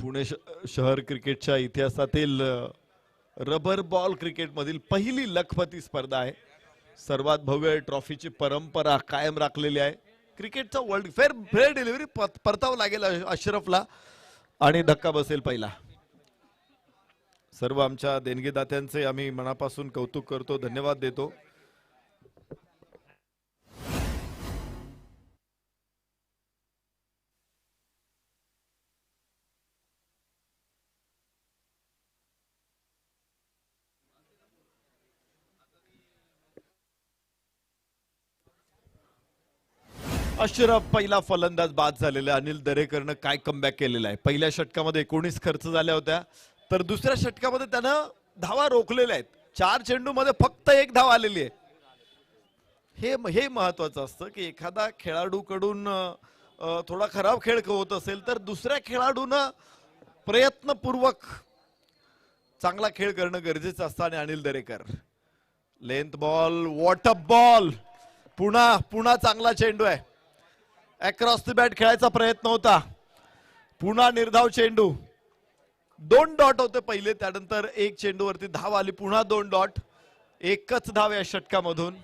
पुणे शहर क्रिकेटच्या इतिहासातील रबर बॉल क्रिकेट मधील पहिली लखपती स्पर्धा आहे. सर्वात भव्य ट्रॉफीची परंपरा कायम राखलेली आहे. क्रिकेटचा वर्ल्ड फेअर डिलिव्हरी परतावं लागेल अशरफला आणि धक्का बसेल पहिला. सर्व आमच्या देणगीदात्यांचे आम्ही मनापासून कौतुक करतो, धन्यवाद देतो. अशरफ पहिला फलंदाज बाद झालेला. अनिल दरेकरनं काय कमबॅक केलेला आहे. पहिल्या षटकामध्ये 19 खर्च झाल्या होत्या, तर दुसऱ्या षटकामध्ये त्यानं धावा रोखलेल्या आहेत. 4 चेंडूमध्ये फक्त 1 धाव आलेली आहे. हे महत्वाचं असतं की एखादा खेळाडूकडून थोडा खराब खेळ होत असेल तर दुसऱ्या खेळाडूनं प्रयत्नपूर्वक चांगला खेळ करणं गरजेचं असतं. आणि Anil Darekar length ball, water ball, पुन्हा चांगला चेंडू आहे. अक्रॉस द बॅट खेळायचा प्रयत्न होता, पुन्हा निर्धाव चेंडू. 2 डॉट होते पहिले, त्यानंतर 1 चेंडूवरती धाव आली, पुन्हा 2 डॉट. 1च धाव या षटकामधून.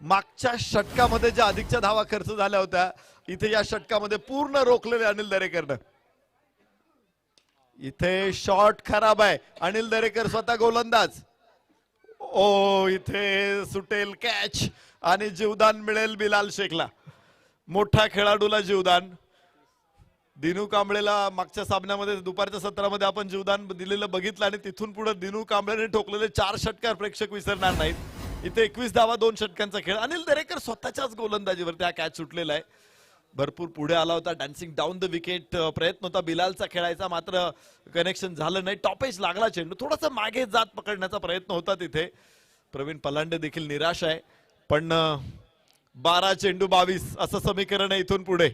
मागच्या षटकामध्ये ज्या अधिकच्या धावा खर्च झाल्या होत्या, इथे या षटकामध्ये पूर्ण रोखलेले अनिल दरेकरनं. इथे शॉट खराब आहे. अनिल दरेकर स्वतः गोलंदाज. इथे सुटेल कॅच आणि जीवदान मिळेल बिलाल शेखला. मोठ्या खेळाडूला जीवदान. दिनू कांबळेला मागच्या सामन्यामध्ये दुपारच्या सत्रामध्ये आपण जीवदान दिलेलं बघितलं आणि तिथून पुढे दिनू कांबळेने ठोकलेले 4 षटकार प्रेक्षक विसरणार नाहीत. इथे 21 धावा 2 षटकांचा खेळ. अनिल दरेकर स्वतःच्याच गोलंदाजीवरती हा कॅच सुटलेला आहे. भरपूर पुढे आला होता, डान्सिंग डाऊन द विकेट प्रयत्न होता बिलालचा खेळायचा, मात्र कनेक्शन झालं नाही. टॉपेज लागला चेंडू, थोडासा मागे जात पकडण्याचा प्रयत्न होता तिथे. प्रवीण पलांडे देखील निराश आहे, पण 12 चेंडू 22 असं समीकरण आहे इथून पुढे.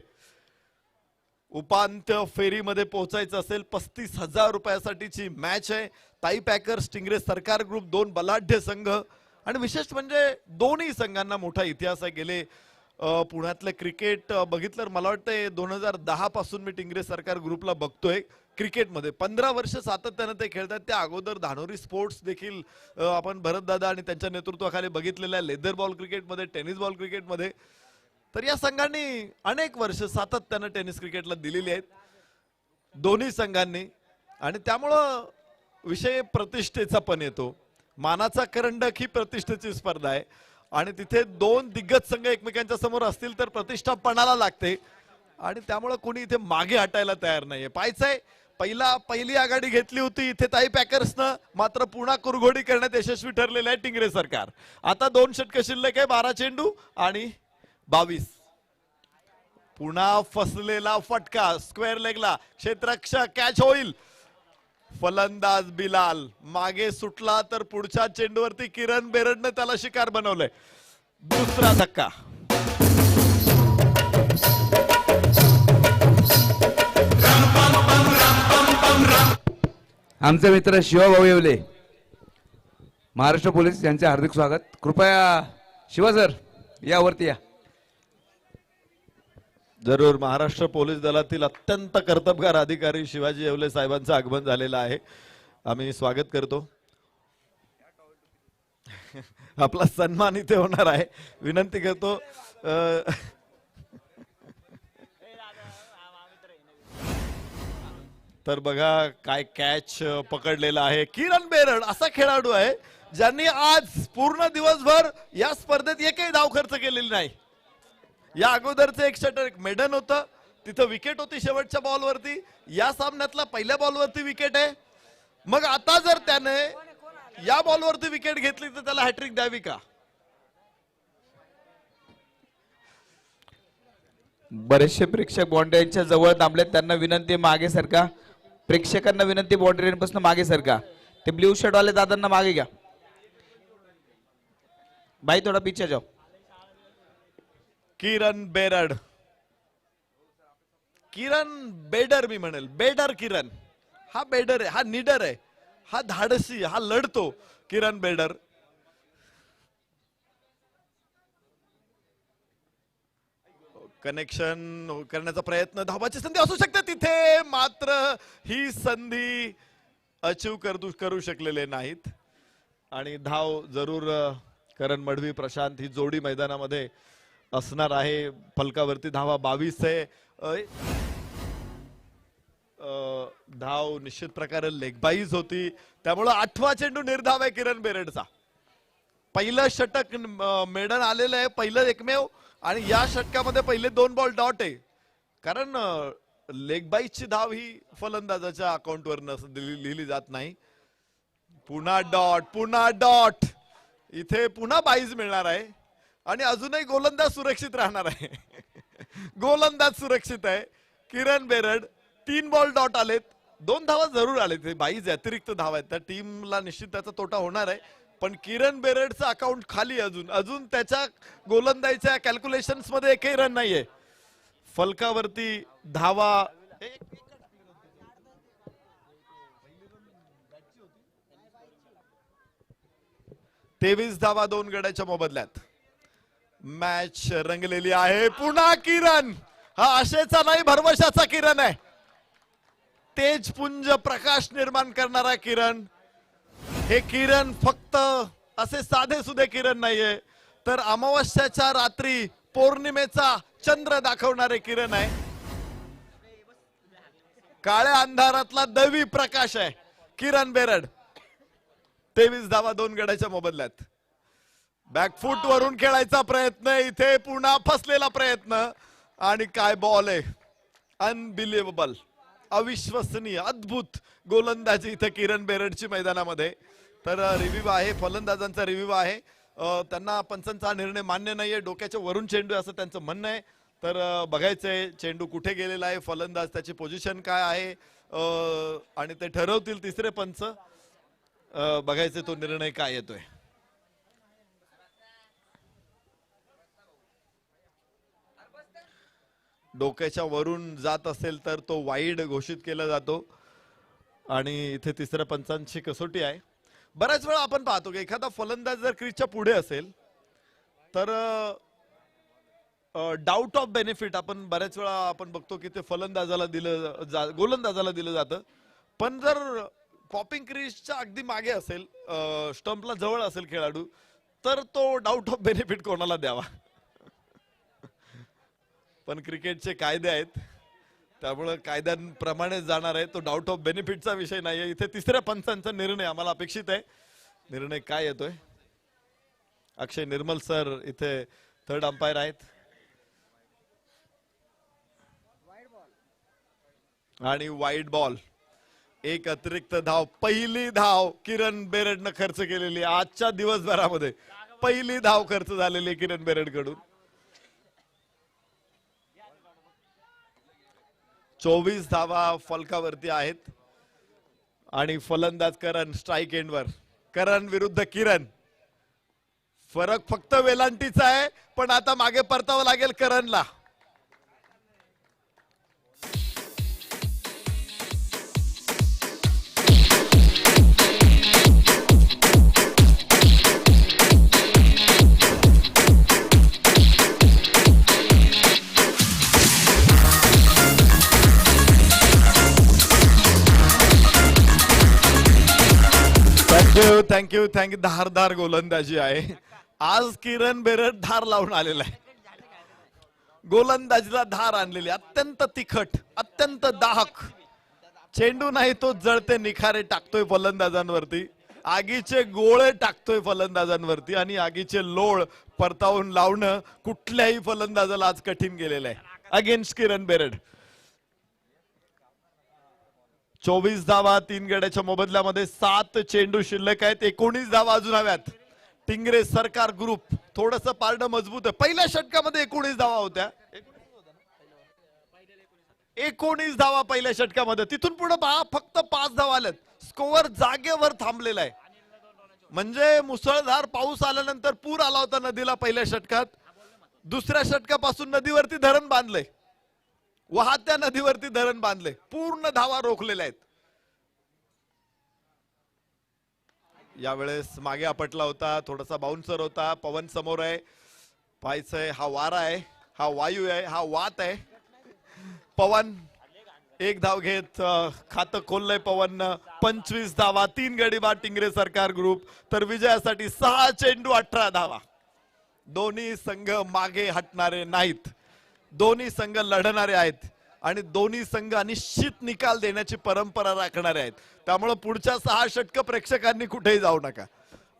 उपांत्य फेरीमध्ये पोहोचायचं असेल 35,000 रुपयासाठीची मॅच आहे. ताई पॅकर्स, टिंगरे सरकार ग्रुप, 2 बलाढ्य संघ आणि विशेष म्हणजे दोन्ही संघांना मोठा इतिहास आहे. गेले पुण्यातलं क्रिकेट बघितलं तर मला वाटतं 2010 पासून मी टिंगरे सरकार ग्रुपला बघतोय. क्रिकेटमध्ये 15 वर्ष सातत्यानं ते खेळतात. त्या अगोदर धानोरी स्पोर्ट्स देखील आपण भरतदादा आणि त्यांच्या नेतृत्वाखाली बघितलेलं आहे. लेदर बॉल क्रिकेटमध्ये, टेनिस बॉल क्रिकेटमध्ये. तर या संघांनी अनेक वर्ष सातत्यानं टेनिस क्रिकेटला दिलेली आहेत दोन्ही संघांनी. आणि त्यामुळं विषय प्रतिष्ठेचा पण येतो. मानाचा करंडक ही प्रतिष्ठेची स्पर्धा आहे आणि तिथे दोन दिग्गज संघ एकमेकांच्या समोर असतील तर प्रतिष्ठा पणाला लागते आणि त्यामुळे कोणी इथे मागे हटायला तयार नाहीये. पाहायचंय पहिली आघाडी घेतली होती इथे ताई पॅकर्सनं, मात्र पुन्हा कुरघोडी करण्यात यशस्वी ठरलेलं आहे टिंगरे सरकार. आता 2 षटक शिल्लक आहे, 12 चेंडू आणि 22. पुन्हा फसलेला फटका स्क्वेअर लेगला, क्षेत्ररक्षक कॅच होईल. फलंदाज बिलाल मागे सुटला तर पुढच्या चेंडूवरती किरण बेरडनं त्याला शिकार बनवलंय. दुसरा धक्का. आमचे मित्र शिवाभाऊ येवले, महाराष्ट्र पोलीस यांचे हार्दिक स्वागत. कृपया शिवा सर यावरती या. जरूर. महाराष्ट्र पोलीस दलातील अत्यंत कर्तबगार अधिकारी शिवाजी येवले साहेबांचं आगमन झालेलं आहे. आम्ही स्वागत करतो. आपला सन्मान इथे होणार आहे. विनंती करतो तर बघा काय कॅच पकडलेला आहे. किरण बेरड असा खेळाडू आहे ज्यांनी आज पूर्ण दिवसभर या स्पर्धेत एकही धाव खर्च केलेली नाही. या अगोदरचं एक षटक मेडन होतं, तिथं विकेट होती शेवटच्या बॉलवरती. या सामन्यातला पहिल्या बॉलवरती विकेट आहे. मग आता जर त्याने या बॉलवरती विकेट घेतली तर त्याला हॅट्रिक द्यावी का? बरेचसे प्रेक्षक बाउंड्रीच्या जवळ थांबलेत, त्यांना विनंती मागे सरका. प्रेक्षकांना विनंती बाउंड्रीपासून मागे सरका. ते ब्ल्यू शर्ट वाले दादांना मागे घ्या. भाई थोडा पीछे जाओ. किरण बेरड, किरण बेडर मी म्हणेल, बेडर किरण. हा बेडर आहे, हा निडर आहे, हा धाडसी, हा लढतो. किरण बेडर कनेक्शन करण्याचा प्रयत्न, धावाची संधी असू शकते तिथे, मात्र ही संधी अचीव करू शकलेले नाहीत. आणि धाव जरूर करण मडवी प्रशांत ही जोडी मैदानामध्ये असणार आहे. फलकावरती धावा 22 आहे. धाव निश्चित प्रकारे लेगबाईज होती, त्यामुळे 8वा चेंडू निर्धाव आहे किरण बेरडचा. पहिलं षटक मेडन आलेलं आहे, पहिलं एकमेव. आणि या षटकामध्ये पहिले 2 बॉल डॉट आहे, कारण लेगबाईजची धाव ही फलंदाजाच्या अकाउंटवर लिहिली जात नाही. पुन्हा डॉट, पुन्हा डॉट. इथे पुन्हा 22 मिळणार आहे आणि अजूनही गोलंदाज सुरक्षित राहणार आहे. गोलंदाज सुरक्षित आहे. किरण बेरड 3 बॉल डॉट आलेत, 2 धावा जरूर आलेत. 22 अतिरिक्त धावा आहेत, त्या टीमला निश्चित त्याचा तोटा होणार आहे. पण किरण बेरडचं अकाउंट खाली अजून त्याच्या गोलंदाजीच्या कॅल्क्युलेशन्स मध्ये एकही रन नाहीये. फलकावरती धावा 23 धावा 2 गड्याच्या मोबदल्यात. मॅच रंगलेली आहे. पुन्हा किरण, हा आशेचा नाही भरवशाचा किरण आहे. तेजपुंज प्रकाश निर्माण करणारा किरण. हे किरण फक्त असे साधे सुधे किरण नाहीये, तर अमावस्याच्या रात्री पौर्णिमेचा चंद्र दाखवणारे किरण आहे. काळ्या अंधारातला दैवी प्रकाश आहे किरण बेरड. 23 धावा 2 गड्याच्या मोबदल्यात. बॅकफूट वरून खेळायचा प्रयत्न, इथे पुन्हा फसलेला प्रयत्न. आणि काय बॉल आहे, अनबिलिव्हेबल, अविश्वसनीय, अद्भुत गोलंदाजी इथे किरण बेरडची मैदानामध्ये. तर रिव्ह्यू आहे, फलंदाजांचा रिव्ह्यू आहे. त्यांना पंचांचा निर्णय मान्य नाहीये, डोक्याच्या वरून चेंडू असं त्यांचं म्हणणं आहे. तर बघायचंय चेंडू कुठे गेलेला आहे, फलंदाज त्याची पोझिशन काय आहे, आणि ते ठरवतील तिसरे पंच. बघायचे तो निर्णय काय येतोय. डोक्याच्या वरून जात असेल तर तो वाईड घोषित केला जातो. आणि इथे तिसऱ्या पंचांची कसोटी आहे. बऱ्याच वेळा आपण पाहतो की एखादा फलंदाज जर क्रीजच्या पुढे असेल तर डाऊट ऑफ बेनिफिट आपण बऱ्याच वेळा आपण बघतो की ते फलंदाजाला गोलंदाजाला दिलं जातं. पण जर पॉपिंग क्रीजच्या अगदी मागे असेल, स्टंपला जवळ असेल खेळाडू, तर तो डाऊट ऑफ बेनिफिट कोणाला द्यावा. पण क्रिकेटचे कायदे आहेत, त्यामुळे कायद्यांप्रमाणे जाणार आहे. तो डाऊट ऑफ बेनिफिटचा विषय नाहीये. इथे तिसऱ्या पंचांचा निर्णय आम्हाला अपेक्षित आहे. निर्णय काय येतोय? अक्षय निर्मल सर इथे थर्ड अंपायर आहेत. आणि वाईड बॉल. एक अतिरिक्त धाव, पहिली धाव किरण बेरडनं खर्च केलेली आजच्या दिवसभरामध्ये पहिली धाव खर्च झालेली किरण बेरड कडून. 24 धावा फलकावरती आहेत आणि फलंदाज करण स्ट्राईक एंडवर. करण विरुद्ध किरण. फरक फक्त वेलांटीचा आहे, पण आता मागे परतावं लागेल करणला. थँक्यू. धारदार गोलंदाजी आहे आज. किरण बेरड धार लावून आलेला आहे. गोलंदाजीला धार आणलेली, अत्यंत तिखट, अत्यंत दाहक. चेंडू नाही तो जळते निखारे टाकतोय फलंदाजांवरती. आगीचे गोळे टाकतोय फलंदाजांवरती आणि आगीचे लोळ परतावून लावणं कुठल्याही फलंदाजाला आज कठीण गेलेलं आहे. अगेन्स्ट किरण बेरड. 24 धावा 3 गड्याच्या मोबदल्यामध्ये 7 चेंडू शिल्लक आहेत. 19 धावा अजून हव्यात. टिंगरे सरकार ग्रुप थोडस पारडं मजबूत आहे. पहिल्या षटकामध्ये 19 धावा होत्या. 19 धावा पहिल्या षटकामध्ये. तिथून पुढे फक्त 5 धावा आल्यात. स्कोअर जागेवर थांबलेला आहे. म्हणजे मुसळधार पाऊस आल्यानंतर पूर आला होता नदीला पहिल्या षटकात. दुसऱ्या षटकापासून नदीवरती धरण बांधलंय. वाहत्या नदीवरती धरण बांधले. पूर्ण धावा रोखलेल्या आहेत. यावेळेस मागे आपटला होता, थोडासा बाउन्सर होता. पवन समोर आहे, पाहायचंय. हा वारा आहे, हा वायू आहे, हा वात आहे. पवन एक धाव घेत खातं खोललंय पवननं. 25 धावा 3 गडी बाद टिंगरे सरकार ग्रुप. तर विजयासाठी 6 चेंडू 18 धावा. दोन्ही संघ मागे हटणारे नाहीत. दोन्ही संघ लढणारे आहेत आणि दोन्ही संघ अनिश्चित निकाल देण्याची परंपरा राखणारे आहेत. त्यामुळे पुढच्या 6 षटक प्रेक्षकांनी कुठेही जाऊ नका.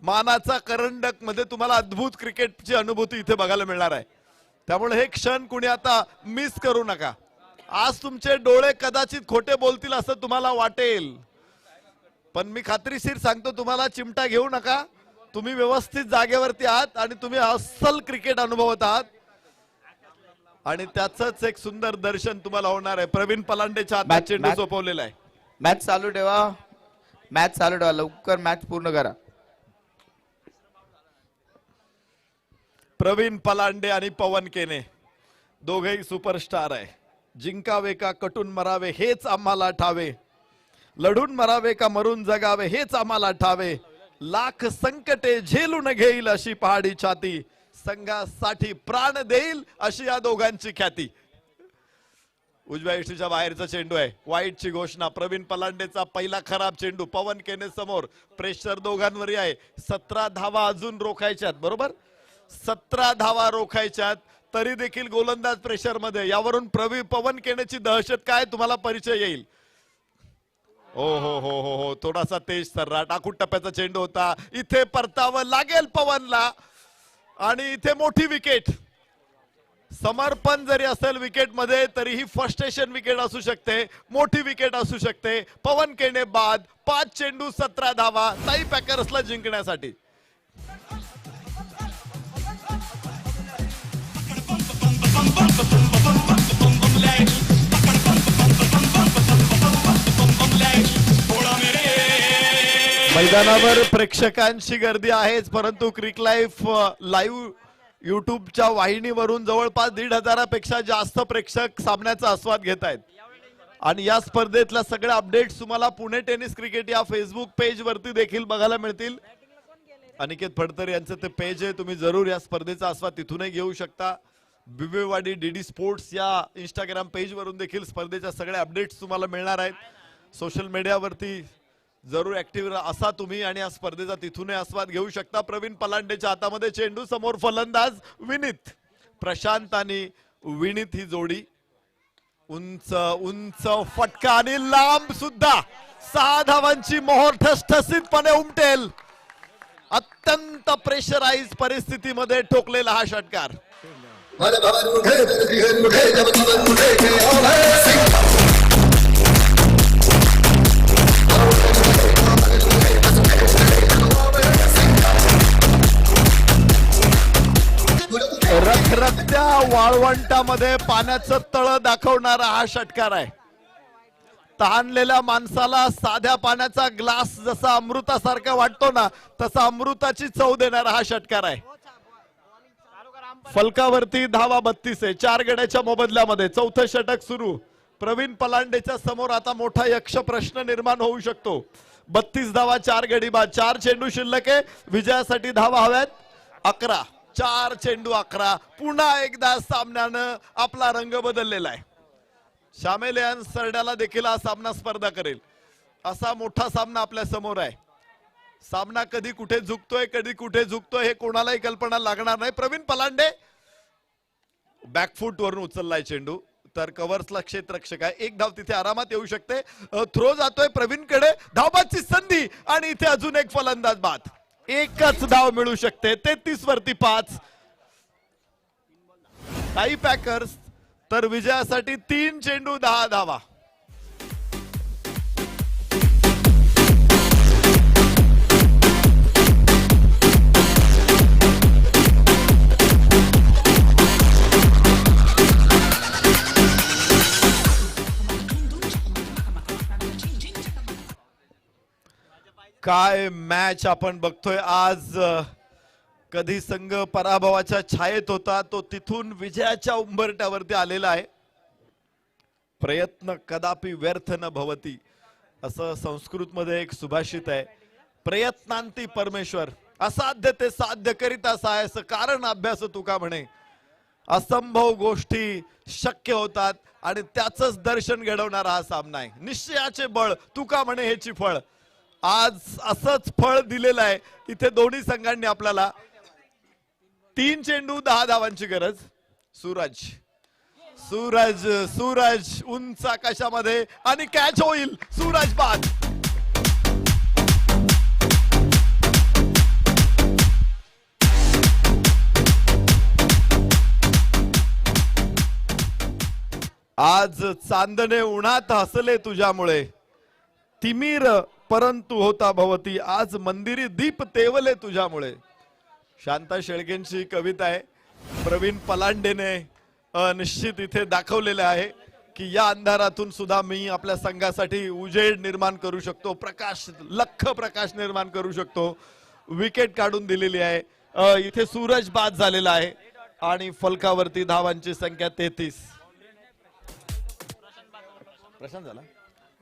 मानाचा करंडक मध्ये तुम्हाला अद्भुत क्रिकेटची अनुभूती इथे बघायला मिळणार आहे. त्यामुळे हे क्षण कुणी आता मिस करू नका. आज तुमचे डोळे कदाचित खोटे बोलतील असं तुम्हाला वाटेल, पण मी खात्रीशीर सांगतो तुम्हाला, चिमटा घेऊ नका. तुम्ही व्यवस्थित जागेवरती आहात आणि तुम्ही अस्सल क्रिकेट अनुभवत आहात आणि त्याचंच एक सुंदर दर्शन तुम्हाला होणार आहे. प्रवीण पलांडेच्या हातात चेंडू सोपवलेला आहे. मॅच चालू ठेवा. मॅच चालू ठेवा. लवकर मॅच पूर्ण करा. प्रवीण पलांडे आणि पवन केने दोघेही सुपरस्टार आहे. जिंकावे का कटून मरावे हेच आम्हाला ठावे. लढून मरावे का मरून जगावे हेच आम्हाला ठावे. लाख संकटे झेलून घेईल अशी पहाडी छाती. संघासाठी प्राण देईल अशी या दोघांची ख्याती. उजव्या यष्टीच्या बाहेरचा चेंडू आहे. वाईटची घोषणा. प्रवीण पलांडेचा पहिला खराब चेंडू. पवन केने समोर. प्रेशर दोघांवरही आहे. 17 धावा अजून रोखायच्यात. बरोबर 17 धावा रोखायच्यात. तरी देखील गोलंदाज प्रेशर मध्ये. यावरून पवन केनेची दहशत काय तुम्हाला परिचय येईल. हो हो हो हो हो थोडासा तेज सर्राट आखूड टप्प्याचा चेंडू होता. इथे परतावं लागेल पवनला आणि इथे मोठी विकेट. समर्पण जरी असेल विकेट मध्ये तरीही फर्स्टेशन विकेट असू शकते, मोठी विकेट असू शकते. पवन केने बाद. 5 चेंडू 17 धावा ताई पॅकर्सला जिंकण्यासाठी. मैदानावर प्रेक्षकांची गर्दी आहेच, परंतु क्रिक लाईव्ह युट्यूबच्या वाहिनीवरून जवळपास 1,500पेक्षा जास्त प्रेक्षक सामन्याचा आस्वाद घेत आहेत. आणि या स्पर्धेतल्या सगळ्या अपडेट्स तुम्हाला पुणे टेनिस क्रिकेट या फेसबुक पेज वरती देखील बघायला मिळतील. अनिकेत फडतर यांचं ते पेज आहे, तुम्ही जरूर या स्पर्धेचा आस्वाद तिथूनही घेऊ शकता. बिबेवाडी डीडी स्पोर्ट्स या इंस्टाग्राम पेज वरून देखील स्पर्धेच्या सगळ्या अपडेट्स तुम्हाला मिळणार आहेत. सोशल मीडियावरती जरूर ऍक्टिव्ह असा तुम्ही आणि या स्पर्धेचा तिथूनही आस्वाद घेऊ शकता. प्रवीण पलांडेच्या हातामध्ये चेंडू, समोर फलंदाज विनीत. प्रशांत आणि विनीत ही जोडी उंच उंच फटका आणि लांब सुद्धा 6 धावांची मोहर ठसठसीतपणे उमटेल. अत्यंत प्रेशराइज परिस्थितीमध्ये ठोकलेला हा षटकार. रखरखत्या वाळवंटामध्ये पाण्याचं तळ दाखवणारा हा षटकार आहे. तहानलेल्या माणसाला साध्या पाण्याचा ग्लास जसा अमृतासारखा वाटतो ना, तसा अमृताची चव देणारा हा षटकार आहे. फलकावरती धावा 32 आहे. 4 गड्याच्या मोबदल्यामध्ये चौथं षटक सुरू. प्रवीण पलांडेच्या समोर आता मोठा यक्ष प्रश्न निर्माण होऊ शकतो. 32 धावा, 4 गडी बाद, 4 चेंडू शिल्लक आहे. विजयासाठी धावा हव्यात 11. 4 चेंडू 11. पुन्हा एकदा सामन्यानं आपला रंग बदललेला आहे. शामेलियन सरड्याला देखील हा सामना स्पर्धा करेल असा मोठा सामना आपल्या समोर आहे. सामना कधी कुठे झुकतोय, कधी कुठे झुकतोय हे कोणालाही कल्पना लागणार नाही. प्रवीण पलांडे बॅकफूट वरून उचललाय चेंडू, तर कव्हर्सला क्षेत्ररक्षक आहे. 1 धाव तिथे आरामात येऊ शकते. थ्रो जातोय प्रवीणकडे, धावबादची संधी आणि इथे अजून एक फलंदाज बाद. एकच धाव मिळू शकते. 33 वरती 5. टाई पॅकर्स तर विजयासाठी 3 चेंडू 10 धावा. काय मॅच आपण बघतोय आज. कधी संघ पराभवाच्या छायेत होता, तो तिथून विजयाच्या उंबरट्यावरती आलेला आहे. प्रयत्न कदापि व्यर्थ न भवती असं संस्कृत मध्ये एक सुभाषित आहे. प्रयत्नांती परमेश्वर, असाध्य ते साध्य करिता सायस, कारण अभ्यास तुका म्हणे. असंभव गोष्टी शक्य होतात आणि त्याच दर्शन घडवणारा हा सामना आहे. निश्चयाचे बळ तुका म्हणे हेची फळ. आज असंच फळ दिलेलं आहे. इथे दोन्ही संघांनी आपल्याला 3 चेंडू 10 धावांची गरज. सूरज सूरज सूरज उंच आकाशामध्ये आणि कॅच होईल. सूरज बाद. आज चांदणे उन्हात हसले तुझ्यामुळे, तिमीर परंतु होता भवती, आज मंदिरी दीप तेवले तुझ्यामुळे. शांता शेळकेंची कविता आहे. प्रवीण पलांडेने निश्चित इथे दाखवलेले आहे की या अंधारातून सुद्धा मी आपल्या संघासाठी उजेड निर्माण करू शकतो, प्रकाश, लख प्रकाश निर्माण करू शकतो. विकेट काढून दिलेली आहे. इथे सूरज बाद झालेला आहे आणि फलकावरती धावांची संख्या 33. प्रशांत झाला.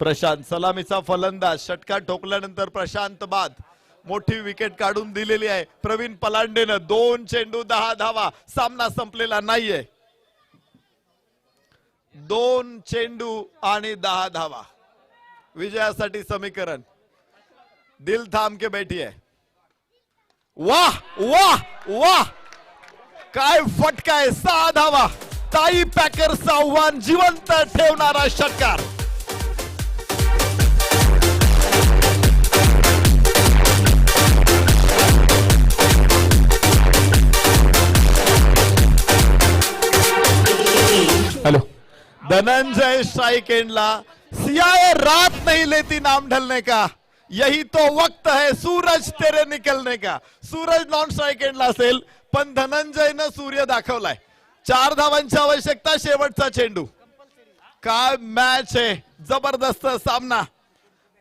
प्रशांत सलामीचा फलंदाज. षटकार ठोकल्यानंतर प्रशांत बाद. मोठी विकेट काढून दिलेली आहे प्रवीण पलांडेनं. 2 चेंडू 10 धावा. सामना संपलेला नाहीये. 2 चेंडू आणि 10 धावा. विजयासाठी समीकरण दिल थांब के बैठी है. वाह वाह वाह, काय फटका आहे. 6 धावा. टाई पॅकर्सचं आव्हान जिवंत ठेवणारा षटकार. हेलो. धनंजय स्ट्राइक एंडला. सियाए रात नहीं लेती नाम ढलने का, यही तो वक्त है सूरज तेरे निकलने का. सूरज नॉन स्ट्राइक एंडला असेल, पण धनंजयनं सूर्य दाखवलाय. 4 धावांची आवश्यकता. शेवटचा चेंडू. काय मॅच आहे. जबरदस्त सामना.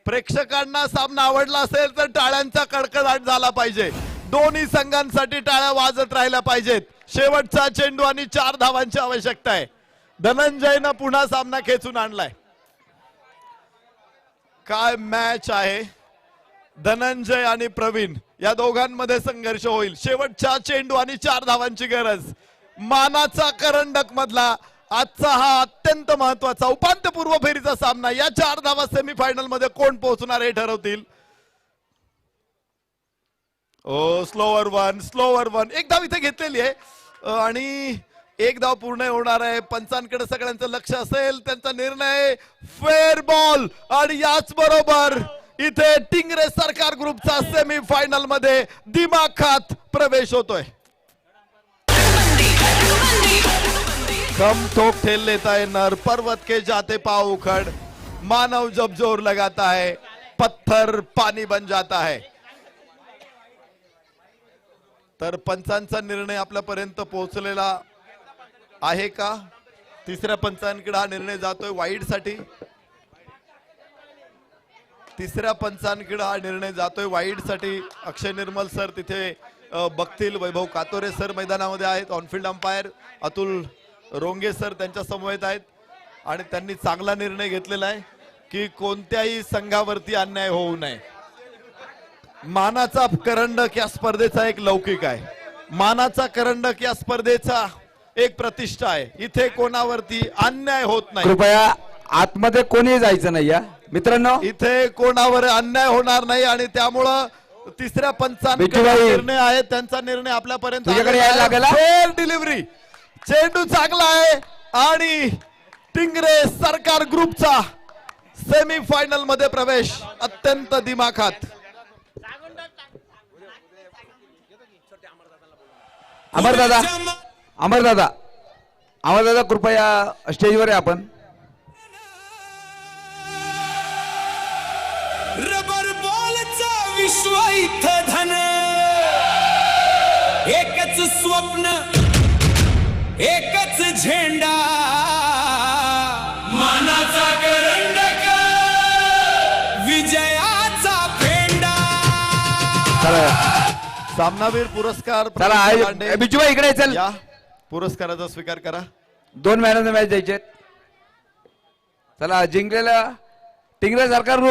प्रेक्षकांना सामना आवडला असेल तर टाळ्यांचा कडकडाट झाला पाहिजे. दोन्ही संघांसाठी टाळ्या वाजत राहिल्या पाहिजेत. शेवटचा चेंडू आणि 4 धावांची आवश्यकता आहे. धनंजयनं पुन्हा सामना खेचून आणलाय. काय मॅच आहे. धनंजय आणि प्रवीण या दोघांमध्ये संघर्ष होईल. शेवटच्या चेंडू आणि 4 धावांची गरज. मानाचा करंडक मधला आजचा हा अत्यंत महत्वाचा उपांत्यपूर्व फेरीचा सामना. या 4 धावा सेमीफायनल मध्ये कोण पोहोचणार हे ठरवतील. ओ स्लोवर वन एक धाव इथे घेतलेली आहे आणि एक धाव पूर्ण होणार आहे. पंचांकडे सगळ्यांचं लक्ष असेल. त्यांचा निर्णय फेअर बॉल आणि याच बरोबर इथे टिंगरे सरकार ग्रुपचा सेमीफायनल मध्ये दिमाखात प्रवेश होतोय. कम ठोक ठेल लेता है नर, पर्वत के जाते पाव उखड़, मानव जब जोर लगाता है पत्थर पानी बन जाता है. तर पंचांचा निर्णय आपल्यापर्यंत पोहोचलेला आहे का. तिसऱ्या पंचांकडे हा निर्णय जातोय वाईड साठी. तिसऱ्या पंचांकडे हा निर्णय जातोय वाईड साठी. अक्षय निर्मल सर तिथे बघतील. वैभव कातोरे सर मैदानामध्ये आहेत. ऑनफिल्ड अंपायर अतुल रोंगे सर त्यांच्या समवेत आहेत आणि त्यांनी चांगला निर्णय घेतलेला आहे की कोणत्याही संघावरती अन्याय होऊ नये. मानाचा करंडक या स्पर्धेचा एक लौकिक आहे. मानाचा करंडक या स्पर्धेचा एक प्रतिष्ठा आहे. इथे कोणावरती अन्याय होत नाही. कृपया आतमध्ये कोणी जायचं नाही या मित्रांनो. इथे कोणावर अन्याय होणार नाही आणि त्यामुळं तिसऱ्या पंचांचा बिट्टूभाई, निर्णय आहे. त्यांचा निर्णय आपल्यापर्यंत तुझ्याकडे यायला लागेल हा? Fair delivery. चेंडू चांगला आहे आणि टिंगरे सरकार ग्रुपचा सेमीफायनल मध्ये प्रवेश अत्यंत दिमाखात. अमरदादा कृपया स्टेजवर आहे. आपण रबर बॉलचा विश्व इथं धन, एकच स्वप्न एकच झेंडा, मानाचा करंडक विजयाचा फेंडा. सामनावीर पुरस्कार चला पांडे, बिजूभाई इकडे चल. या पुरस्काराचा स्वीकार करा. 2 मॅन ऑफ द मॅच द्यायचे. चला जिंकलेला टिंगरे सरकार ग्रुप